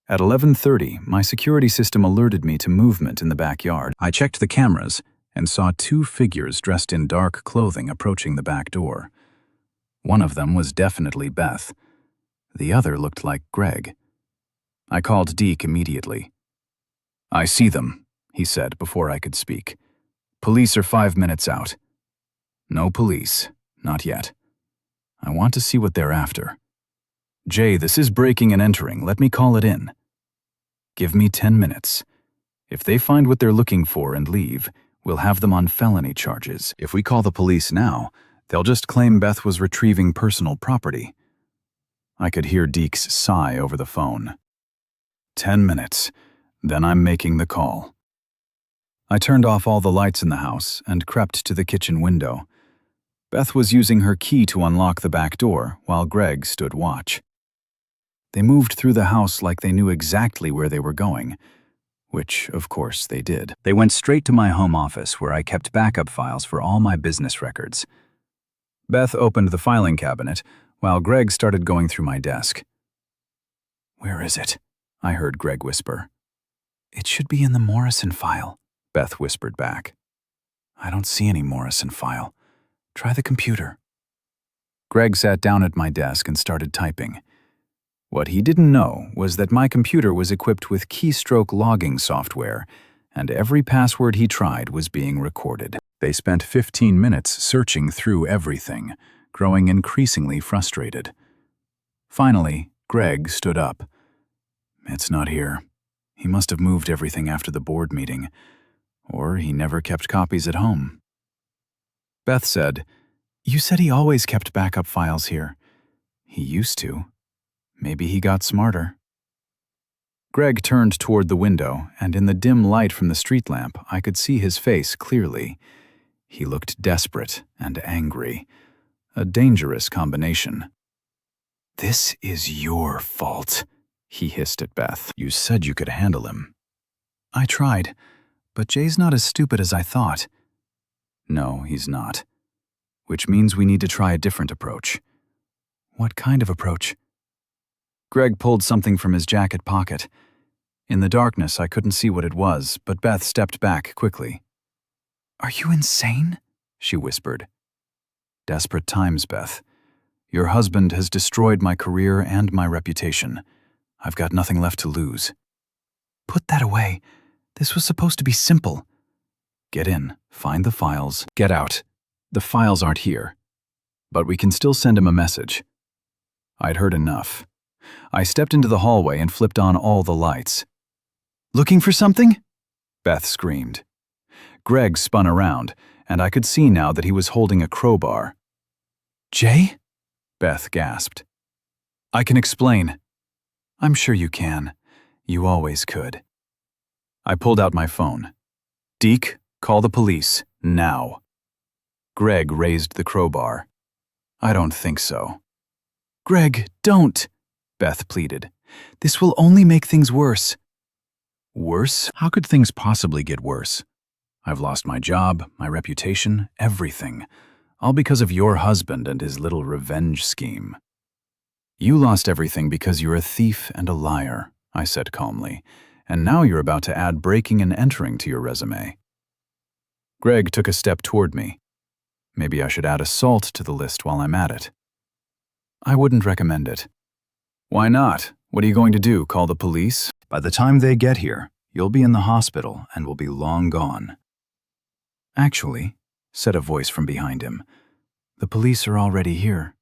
At 11:30, my security system alerted me to movement in the backyard. I checked the cameras and saw two figures dressed in dark clothing approaching the back door. One of them was definitely Beth. The other looked like Greg. I called Deke immediately. "I see them," he said before I could speak. "Police are 5 minutes out." "No police. Not yet. I want to see what they're after." "Jay, this is breaking and entering. Let me call it in." "Give me 10 minutes. If they find what they're looking for and leave, we'll have them on felony charges. If we call the police now, they'll just claim Beth was retrieving personal property." I could hear Deke's sigh over the phone. 10 minutes. Then I'm making the call. I turned off all the lights in the house and crept to the kitchen window. Beth was using her key to unlock the back door while Greg stood watch. They moved through the house like they knew exactly where they were going, which, of course, they did. They went straight to my home office where I kept backup files for all my business records. Beth opened the filing cabinet while Greg started going through my desk. "Where is it?" I heard Greg whisper. "It should be in the Morrison file," Beth whispered back. "I don't see any Morrison file. Try the computer." Greg sat down at my desk and started typing. What he didn't know was that my computer was equipped with keystroke logging software, and every password he tried was being recorded. They spent 15 minutes searching through everything, growing increasingly frustrated. Finally, Greg stood up. "It's not here. He must have moved everything after the board meeting, or he never kept copies at home." Beth said, "You said he always kept backup files here." "He used to. Maybe he got smarter." Greg turned toward the window, and in the dim light from the street lamp, I could see his face clearly. He looked desperate and angry, A dangerous combination. "This is your fault," he hissed at Beth. "You said you could handle him." "I tried, but Jay's not as stupid as I thought." "No, he's not. Which means we need to try a different approach." "What kind of approach?" Greg pulled something from his jacket pocket. In the darkness, I couldn't see what it was, but Beth stepped back quickly. "Are you insane?" she whispered. "Desperate times, Beth. Your husband has destroyed my career and my reputation. I've got nothing left to lose." "Put that away. This was supposed to be simple." "Get in, find the files, get out. The files aren't here. But we can still send him a message." I'd heard enough. I stepped into the hallway and flipped on all the lights. "Looking for something?" Beth screamed. Greg spun around, and I could see now that he was holding a crowbar. "Jay?" Beth gasped. "I can explain." "I'm sure you can. You always could." I pulled out my phone. "Deke, call the police, now." Greg raised the crowbar. "I don't think so." "Greg, don't," Beth pleaded. "This will only make things worse." "Worse? How could things possibly get worse? I've lost my job, my reputation, everything. All because of your husband and his little revenge scheme." "You lost everything because you're a thief and a liar," I said calmly, "and now you're about to add breaking and entering to your resume." Greg took a step toward me. "Maybe I should add assault to the list while I'm at it." "I wouldn't recommend it." "Why not? What are you going to do, call the police? By the time they get here, you'll be in the hospital and will be long gone." "Actually," said a voice from behind him, "the police are already here."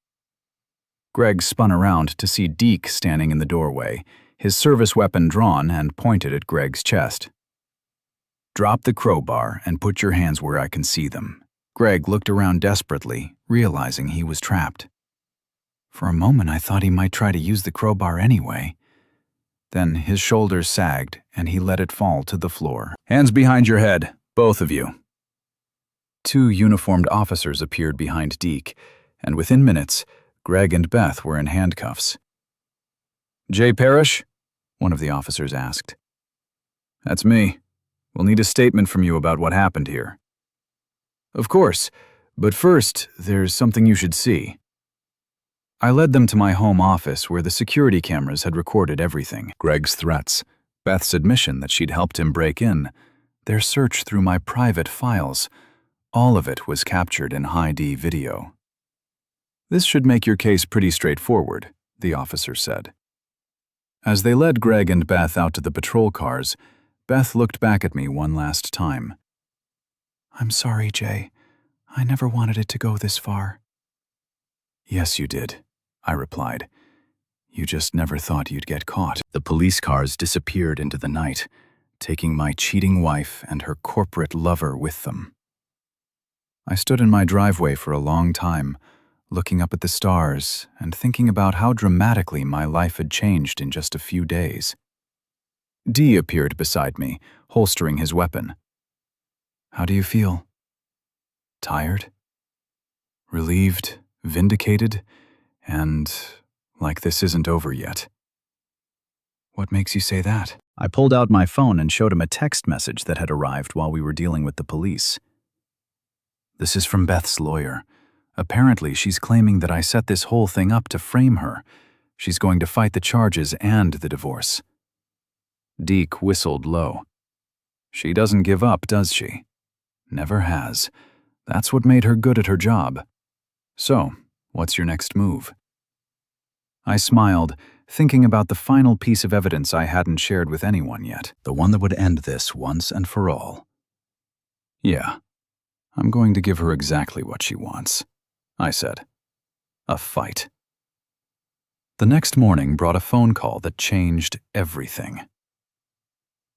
Greg spun around to see Deke standing in the doorway, his service weapon drawn and pointed at Greg's chest. "Drop the crowbar and put your hands where I can see them." Greg looked around desperately, realizing he was trapped. For a moment, I thought he might try to use the crowbar anyway. Then his shoulders sagged, and he let it fall to the floor. "Hands behind your head, both of you." Two uniformed officers appeared behind Deke, and within minutes, Greg and Beth were in handcuffs. "Jay Parrish?" one of the officers asked. "That's me. We'll need a statement from you about what happened here." "Of course, but first, there's something you should see." I led them to my home office where the security cameras had recorded everything. Greg's threats, Beth's admission that she'd helped him break in, their search through my private files. All of it was captured in high-D video. "This should make your case pretty straightforward," the officer said. As they led Greg and Beth out to the patrol cars, Beth looked back at me one last time. "I'm sorry, Jay. I never wanted it to go this far." "Yes, you did," I replied. "You just never thought you'd get caught." The police cars disappeared into the night, taking my cheating wife and her corporate lover with them. I stood in my driveway for a long time, looking up at the stars and thinking about how dramatically my life had changed in just a few days. Dee appeared beside me, holstering his weapon. "How do you feel?" "Tired? Relieved, vindicated, and like this isn't over yet." "What makes you say that?" I pulled out my phone and showed him a text message that had arrived while we were dealing with the police. "This is from Beth's lawyer. Apparently, she's claiming that I set this whole thing up to frame her. She's going to fight the charges and the divorce." Deke whistled low. "She doesn't give up, does she?" "Never has. That's what made her good at her job. So, what's your next move?" I smiled, thinking about the final piece of evidence I hadn't shared with anyone yet, the one that would end this once and for all. "Yeah, I'm going to give her exactly what she wants," I said. "A fight." The next morning brought a phone call that changed everything.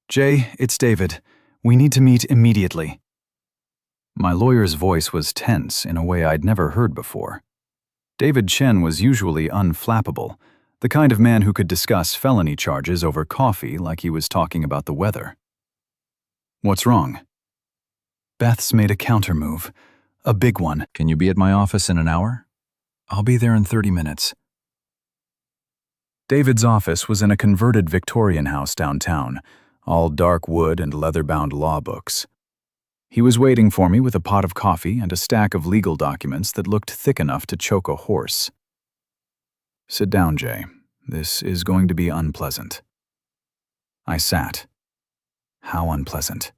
"Jay, it's David. We need to meet immediately." My lawyer's voice was tense in a way I'd never heard before. David Chen was usually unflappable, the kind of man who could discuss felony charges over coffee like he was talking about the weather. "What's wrong?" "Beth's made a countermove. A big one." "Can you be at my office in an hour?" I'll be there in 30 minutes. David's office was in a converted Victorian house downtown, all dark wood and leather-bound law books. He was waiting for me with a pot of coffee and a stack of legal documents that looked thick enough to choke a horse. "Sit down, Jay. This is going to be unpleasant." I sat. How unpleasant?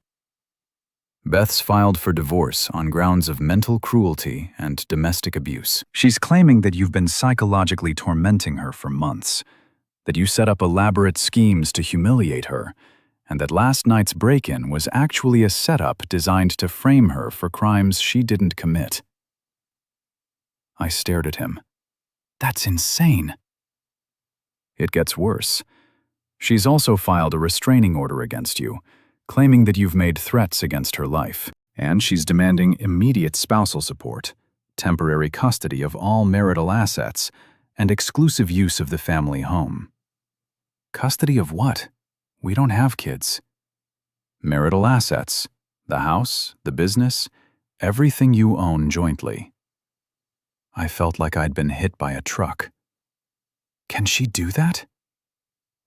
Beth's filed for divorce on grounds of mental cruelty and domestic abuse. She's claiming that you've been psychologically tormenting her for months, that you set up elaborate schemes to humiliate her, and that last night's break-in was actually a setup designed to frame her for crimes she didn't commit. I stared at him. That's insane. It gets worse. She's also filed a restraining order against you, claiming that you've made threats against her life, and she's demanding immediate spousal support, temporary custody of all marital assets, and exclusive use of the family home. Custody of what? We don't have kids. Marital assets, the house, the business, everything you own jointly. I felt like I'd been hit by a truck. Can she do that?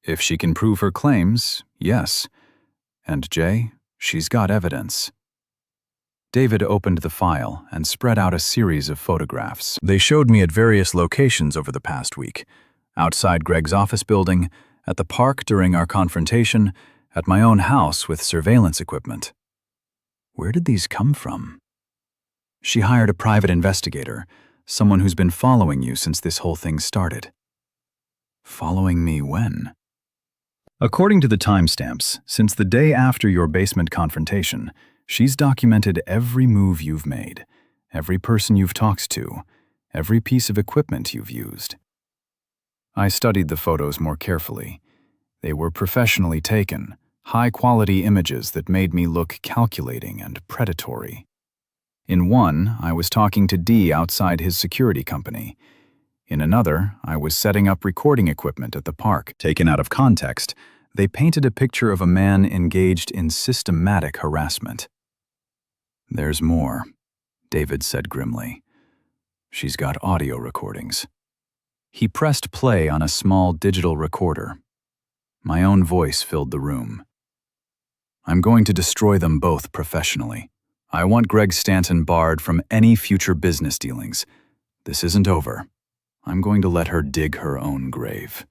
If she can prove her claims, yes. And Jay, she's got evidence. David opened the file and spread out a series of photographs. They showed me at various locations over the past week. Outside Greg's office building, at the park during our confrontation, at my own house with surveillance equipment. Where did these come from? She hired a private investigator, someone who's been following you since this whole thing started. Following me when? According to the timestamps, since the day after your basement confrontation, she's documented every move you've made, every person you've talked to, every piece of equipment you've used. I studied the photos more carefully. They were professionally taken, high-quality images that made me look calculating and predatory. In one, I was talking to Dee outside his security company. In another, I was setting up recording equipment at the park. Taken out of context, they painted a picture of a man engaged in systematic harassment. "There's more," David said grimly. "She's got audio recordings." He pressed play on a small digital recorder. My own voice filled the room. "I'm going to destroy them both professionally. I want Greg Stanton barred from any future business dealings. This isn't over. I'm going to let her dig her own grave."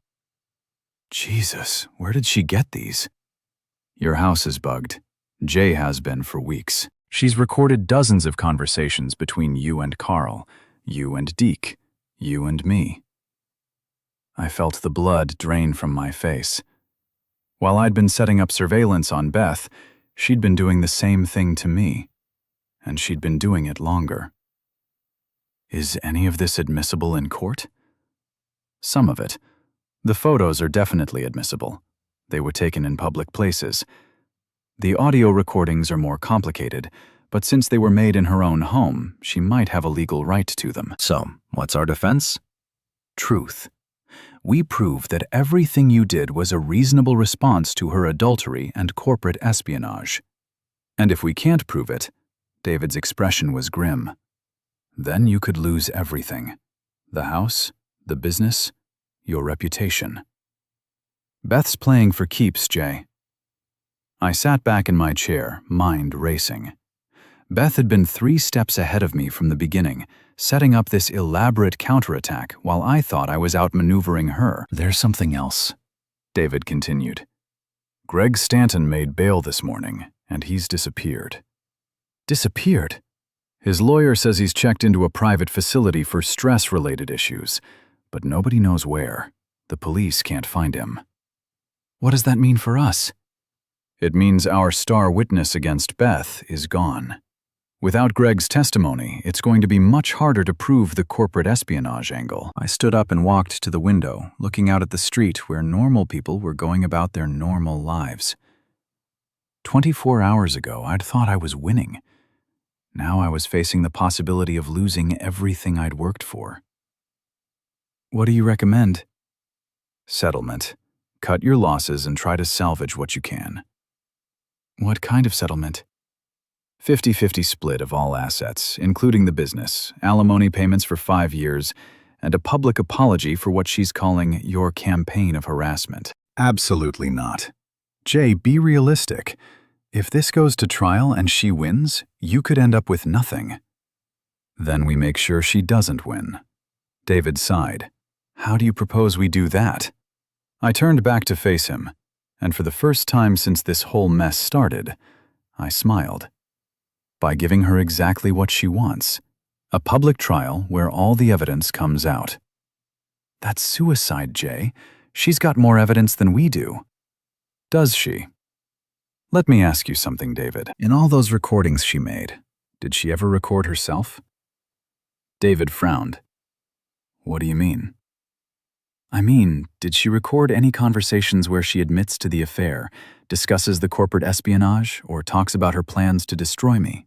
Jesus, where did she get these? "Your house is bugged. Jay has been for weeks. She's recorded dozens of conversations between you and Carl, you and Deke, you and me." I felt the blood drain from my face. While I'd been setting up surveillance on Beth, she'd been doing the same thing to me. And she'd been doing it longer. Is any of this admissible in court? Some of it. The photos are definitely admissible. They were taken in public places. The audio recordings are more complicated, but since they were made in her own home, she might have a legal right to them. So, what's our defense? Truth. We prove that everything you did was a reasonable response to her adultery and corporate espionage. And if we can't prove it, David's expression was grim, then you could lose everything. The house, the business, your reputation. Beth's playing for keeps, Jay. I sat back in my chair, mind racing. Beth had been 3 steps ahead of me from the beginning, setting up this elaborate counterattack while I thought I was outmaneuvering her. "There's something else," David continued. "Greg Stanton made bail this morning, and he's disappeared." Disappeared? His lawyer says he's checked into a private facility for stress-related issues, but nobody knows where. The police can't find him. What does that mean for us? It means our star witness against Beth is gone. Without Greg's testimony, it's going to be much harder to prove the corporate espionage angle. I stood up and walked to the window, looking out at the street where normal people were going about their normal lives. 24 hours ago, I'd thought I was winning. Now I was facing the possibility of losing everything I'd worked for. "What do you recommend?" "Settlement. Cut your losses and try to salvage what you can." "What kind of settlement?" 50-50 split of all assets, including the business, alimony payments for 5 years, and a public apology for what she's calling your campaign of harassment. Absolutely not. Jay, be realistic. If this goes to trial and she wins, you could end up with nothing. Then we make sure she doesn't win. David sighed. How do you propose we do that? I turned back to face him, and for the first time since this whole mess started, I smiled. By giving her exactly what she wants. A public trial where all the evidence comes out. That's suicide, Jay. She's got more evidence than we do. Does she? Let me ask you something, David. In all those recordings she made, did she ever record herself? David frowned. What do you mean? I mean, did she record any conversations where she admits to the affair, discusses the corporate espionage, or talks about her plans to destroy me?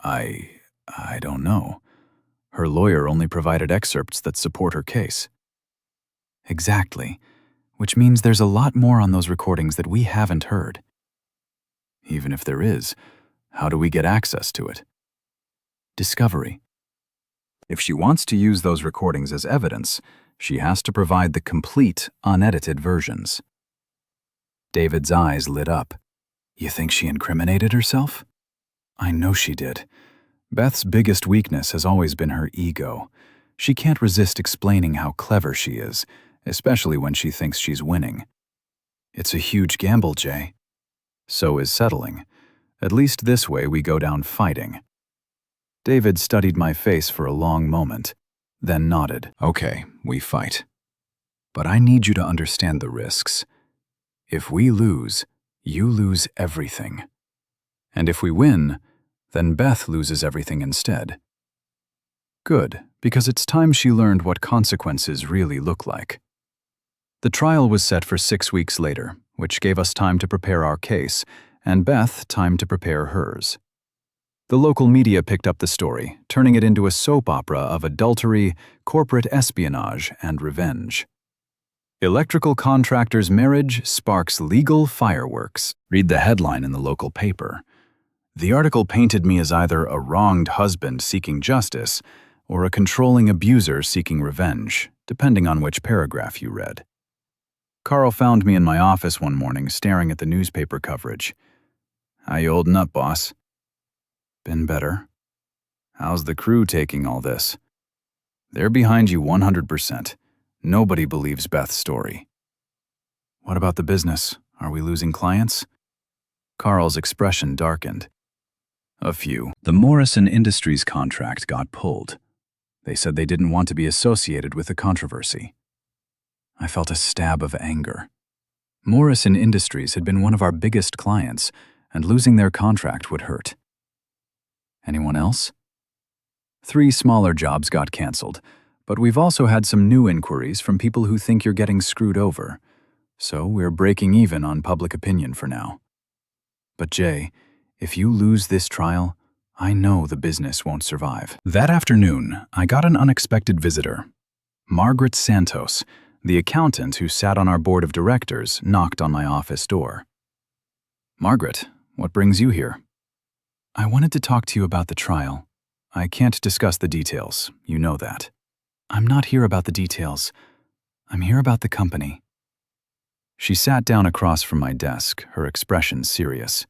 I don't know. Her lawyer only provided excerpts that support her case. Exactly, which means there's a lot more on those recordings that we haven't heard. Even if there is, how do we get access to it? Discovery. If she wants to use those recordings as evidence, she has to provide the complete, unedited versions. David's eyes lit up. You think she incriminated herself? I know she did. Beth's biggest weakness has always been her ego. She can't resist explaining how clever she is, especially when she thinks she's winning. It's a huge gamble, Jay. So is settling. At least this way we go down fighting. David studied my face for a long moment, then nodded. Okay, we fight. But I need you to understand the risks. If we lose, you lose everything. And if we win, then Beth loses everything instead. Good, because it's time she learned what consequences really look like. The trial was set for 6 weeks later, which gave us time to prepare our case, and Beth time to prepare hers. The local media picked up the story, turning it into a soap opera of adultery, corporate espionage, and revenge. Electrical contractor's marriage sparks legal fireworks. Read the headline in the local paper. The article painted me as either a wronged husband seeking justice or a controlling abuser seeking revenge, depending on which paragraph you read. Carl found me in my office one morning staring at the newspaper coverage. How you holding up, boss? Been better. How's the crew taking all this? They're behind you 100%. Nobody believes Beth's story. What about the business? Are we losing clients? Carl's expression darkened. A few. The Morrison Industries contract got pulled. They said they didn't want to be associated with the controversy. I felt a stab of anger. Morrison Industries had been one of our biggest clients, and losing their contract would hurt. Anyone else? 3 smaller jobs got canceled, but we've also had some new inquiries from people who think you're getting screwed over, so we're breaking even on public opinion for now. But Jay, if you lose this trial, I know the business won't survive. That afternoon, I got an unexpected visitor. Margaret Santos, the accountant who sat on our board of directors, knocked on my office door. Margaret, what brings you here? I wanted to talk to you about the trial. I can't discuss the details, you know that. I'm not here about the details. I'm here about the company. She sat down across from my desk, her expression serious.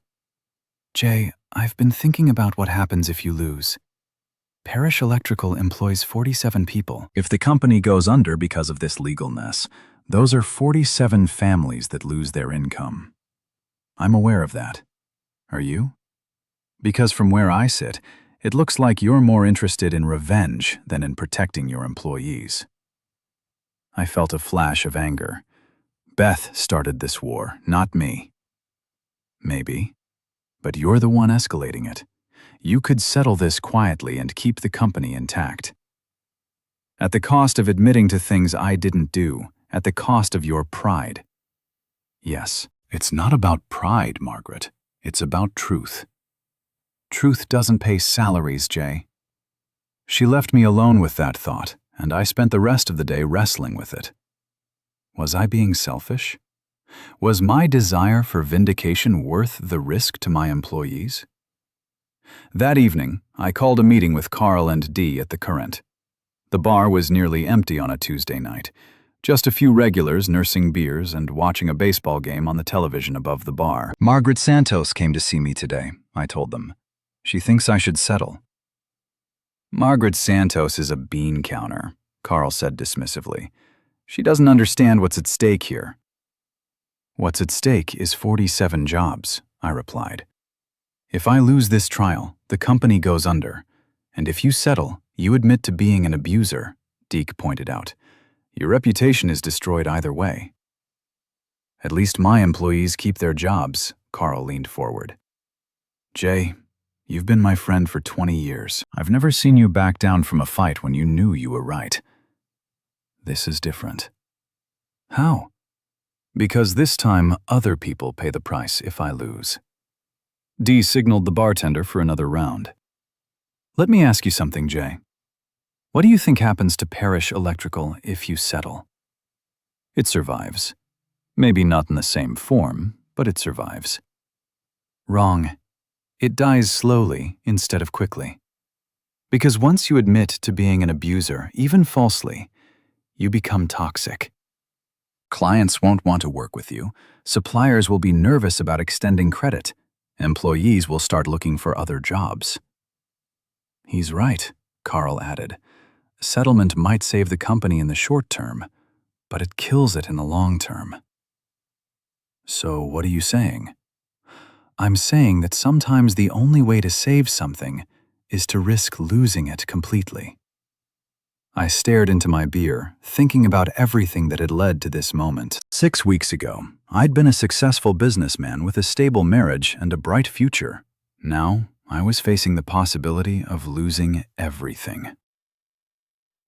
Jay, I've been thinking about what happens if you lose. Parrish Electrical employs 47 people. If the company goes under because of this legal mess, those are 47 families that lose their income. I'm aware of that. Are you? Because from where I sit, it looks like you're more interested in revenge than in protecting your employees. I felt a flash of anger. Beth started this war, not me. Maybe. But you're the one escalating it. You could settle this quietly and keep the company intact. At the cost of admitting to things I didn't do, at the cost of your pride. Yes, it's not about pride, Margaret. It's about truth. Truth doesn't pay salaries, Jay. She left me alone with that thought, and I spent the rest of the day wrestling with it. Was I being selfish? Was my desire for vindication worth the risk to my employees? That evening, I called a meeting with Carl and Dee at the Current. The bar was nearly empty on a Tuesday night. Just a few regulars nursing beers and watching a baseball game on the television above the bar. "Margaret Santos came to see me today," I told them. "She thinks I should settle." "Margaret Santos is a bean counter," Carl said dismissively. "She doesn't understand what's at stake here." "What's at stake is 47 jobs," I replied. "If I lose this trial, the company goes under. And if you settle, you admit to being an abuser," Deke pointed out. "Your reputation is destroyed either way." "At least my employees keep their jobs," Carl leaned forward. "Jay, you've been my friend for 20 years. I've never seen you back down from a fight when you knew you were right. This is different." "How?" "Because this time, other people pay the price if I lose." Dee signaled the bartender for another round. "Let me ask you something, Jay. What do you think happens to Parrish Electrical if you settle?" "It survives. Maybe not in the same form, but it survives." "Wrong. It dies slowly instead of quickly. Because once you admit to being an abuser, even falsely, you become toxic. Clients won't want to work with you. Suppliers will be nervous about extending credit. Employees will start looking for other jobs." "He's right," Carl added. "Settlement might save the company in the short term, but it kills it in the long term." "So what are you saying?" "I'm saying that sometimes the only way to save something is to risk losing it completely." I stared into my beer, thinking about everything that had led to this moment. 6 weeks ago, I'd been a successful businessman with a stable marriage and a bright future. Now, I was facing the possibility of losing everything.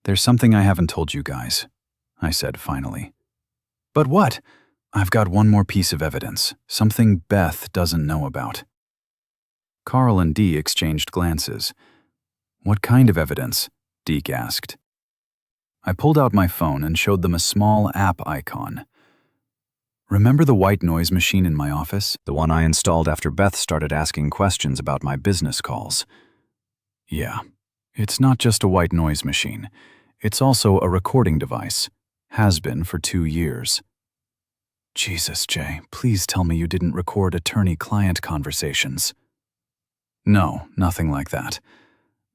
"There's something I haven't told you guys," I said finally. "But what?" "I've got one more piece of evidence, something Beth doesn't know about." Carl and Dee exchanged glances. "What kind of evidence?" Deke asked. I pulled out my phone and showed them a small app icon. "Remember the white noise machine in my office? The one I installed after Beth started asking questions about my business calls." "Yeah. It's not just a white noise machine. It's also a recording device. Has been for 2 years." "Jesus, Jay, please tell me you didn't record attorney-client conversations." "No, nothing like that.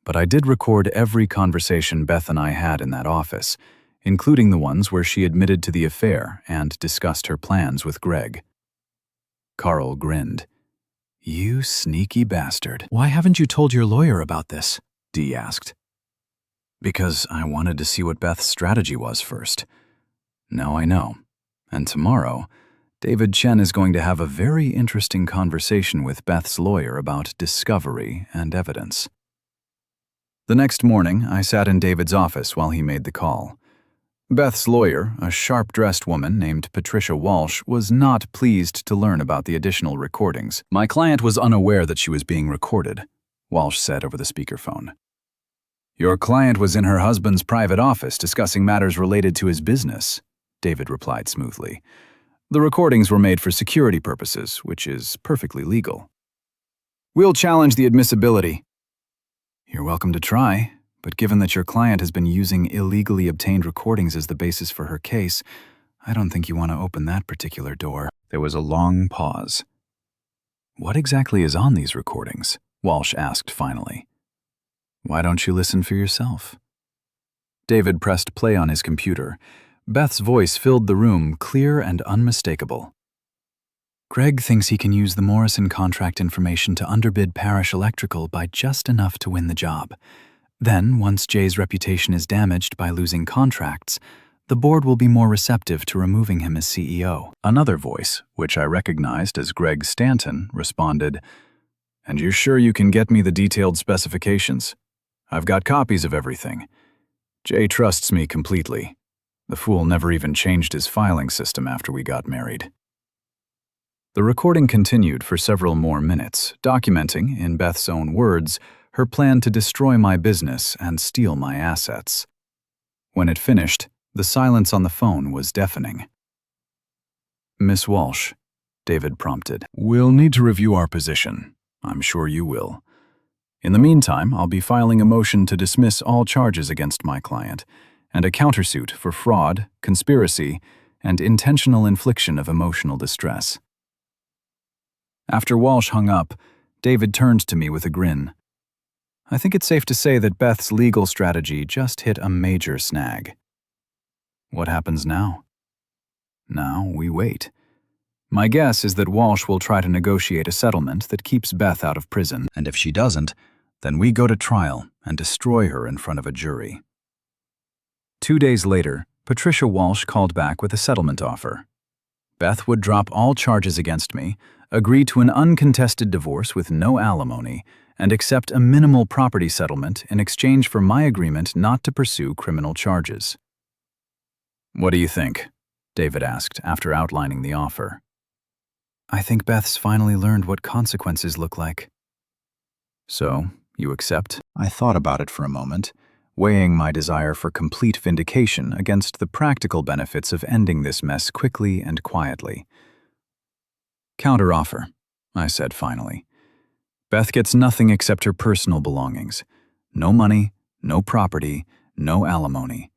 But I did record every conversation Beth and I had in that office, including the ones where she admitted to the affair and discussed her plans with Greg." Carl grinned. "You sneaky bastard. Why haven't you told your lawyer about this?" Dee asked. "Because I wanted to see what Beth's strategy was first. Now I know. And tomorrow, David Chen is going to have a very interesting conversation with Beth's lawyer about discovery and evidence." The next morning, I sat in David's office while he made the call. Beth's lawyer, a sharp-dressed woman named Patricia Walsh, was not pleased to learn about the additional recordings. "My client was unaware that she was being recorded," Walsh said over the speakerphone. "Your client was in her husband's private office discussing matters related to his business," David replied smoothly. "The recordings were made for security purposes, which is perfectly legal." "We'll challenge the admissibility." "You're welcome to try, but given that your client has been using illegally obtained recordings as the basis for her case, I don't think you want to open that particular door." There was a long pause. "What exactly is on these recordings?" Walsh asked finally. "Why don't you listen for yourself?" David pressed play on his computer. Beth's voice filled the room, clear and unmistakable. "Greg thinks he can use the Morrison contract information to underbid Parrish Electrical by just enough to win the job. Then, once Jay's reputation is damaged by losing contracts, the board will be more receptive to removing him as CEO." Another voice, which I recognized as Greg Stanton, responded, "And you're sure you can get me the detailed specifications? I've got copies of everything. Jay trusts me completely. The fool never even changed his filing system after we got married." The recording continued for several more minutes, documenting, in Beth's own words, her plan to destroy my business and steal my assets. When it finished, the silence on the phone was deafening. "Miss Walsh," David prompted, "we'll need to review our position. I'm sure you will. In the meantime, I'll be filing a motion to dismiss all charges against my client and a countersuit for fraud, conspiracy, and intentional infliction of emotional distress. After Walsh hung up, David turned to me with a grin. I think it's safe to say that Beth's legal strategy just hit a major snag. What happens now? Now we wait. My guess is that Walsh will try to negotiate a settlement that keeps Beth out of prison, and if she doesn't, then we go to trial and destroy her in front of a jury. 2 days later, Patricia Walsh called back with a settlement offer. Beth would drop all charges against me, agree to an uncontested divorce with no alimony, and accept a minimal property settlement in exchange for my agreement not to pursue criminal charges. "What do you think?" David asked after outlining the offer. "I think Beth's finally learned what consequences look like." "So, you accept?" I thought about it for a moment, weighing my desire for complete vindication against the practical benefits of ending this mess quickly and quietly. "Counteroffer," I said finally. "Beth gets nothing except her personal belongings. No money, no property, no alimony.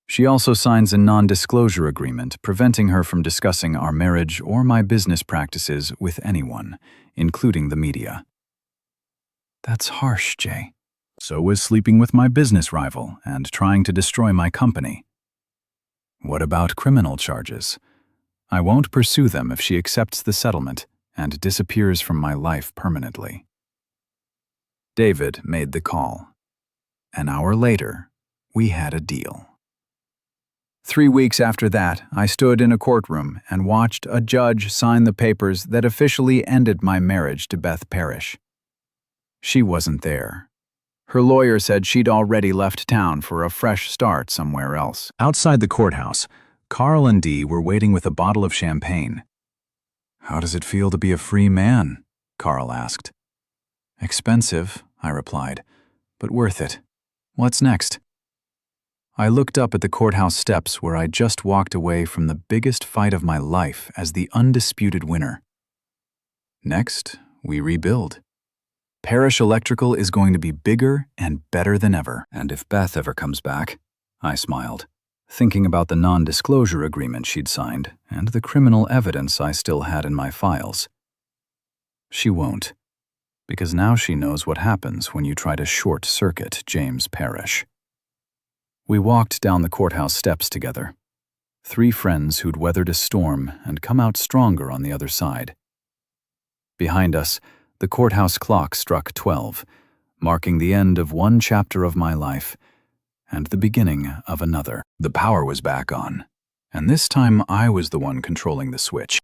She also signs a non-disclosure agreement preventing her from discussing our marriage or my business practices with anyone, including the media." "That's harsh, Jay." "So is sleeping with my business rival and trying to destroy my company." "What about criminal charges? I won't pursue them if she accepts the settlement and disappears from my life permanently." David made the call. An hour later, we had a deal. 3 weeks after that, I stood in a courtroom and watched a judge sign the papers that officially ended my marriage to Beth Parrish. She wasn't there. Her lawyer said she'd already left town for a fresh start somewhere else. Outside the courthouse, Carl and Dee were waiting with a bottle of champagne. "How does it feel to be a free man?" Carl asked. "Expensive," I replied, "but worth it. What's next?" I looked up at the courthouse steps where I'd just walked away from the biggest fight of my life as the undisputed winner. Next, we rebuild. Parrish Electrical is going to be bigger and better than ever. And if Beth ever comes back, I smiled, thinking about the non-disclosure agreement she'd signed and the criminal evidence I still had in my files. She won't, because now she knows what happens when you try to short-circuit James Parrish. We walked down the courthouse steps together, 3 friends who'd weathered a storm and come out stronger on the other side. Behind us, the courthouse clock struck 12, marking the end of one chapter of my life and the beginning of another. The power was back on, and this time I was the one controlling the switch.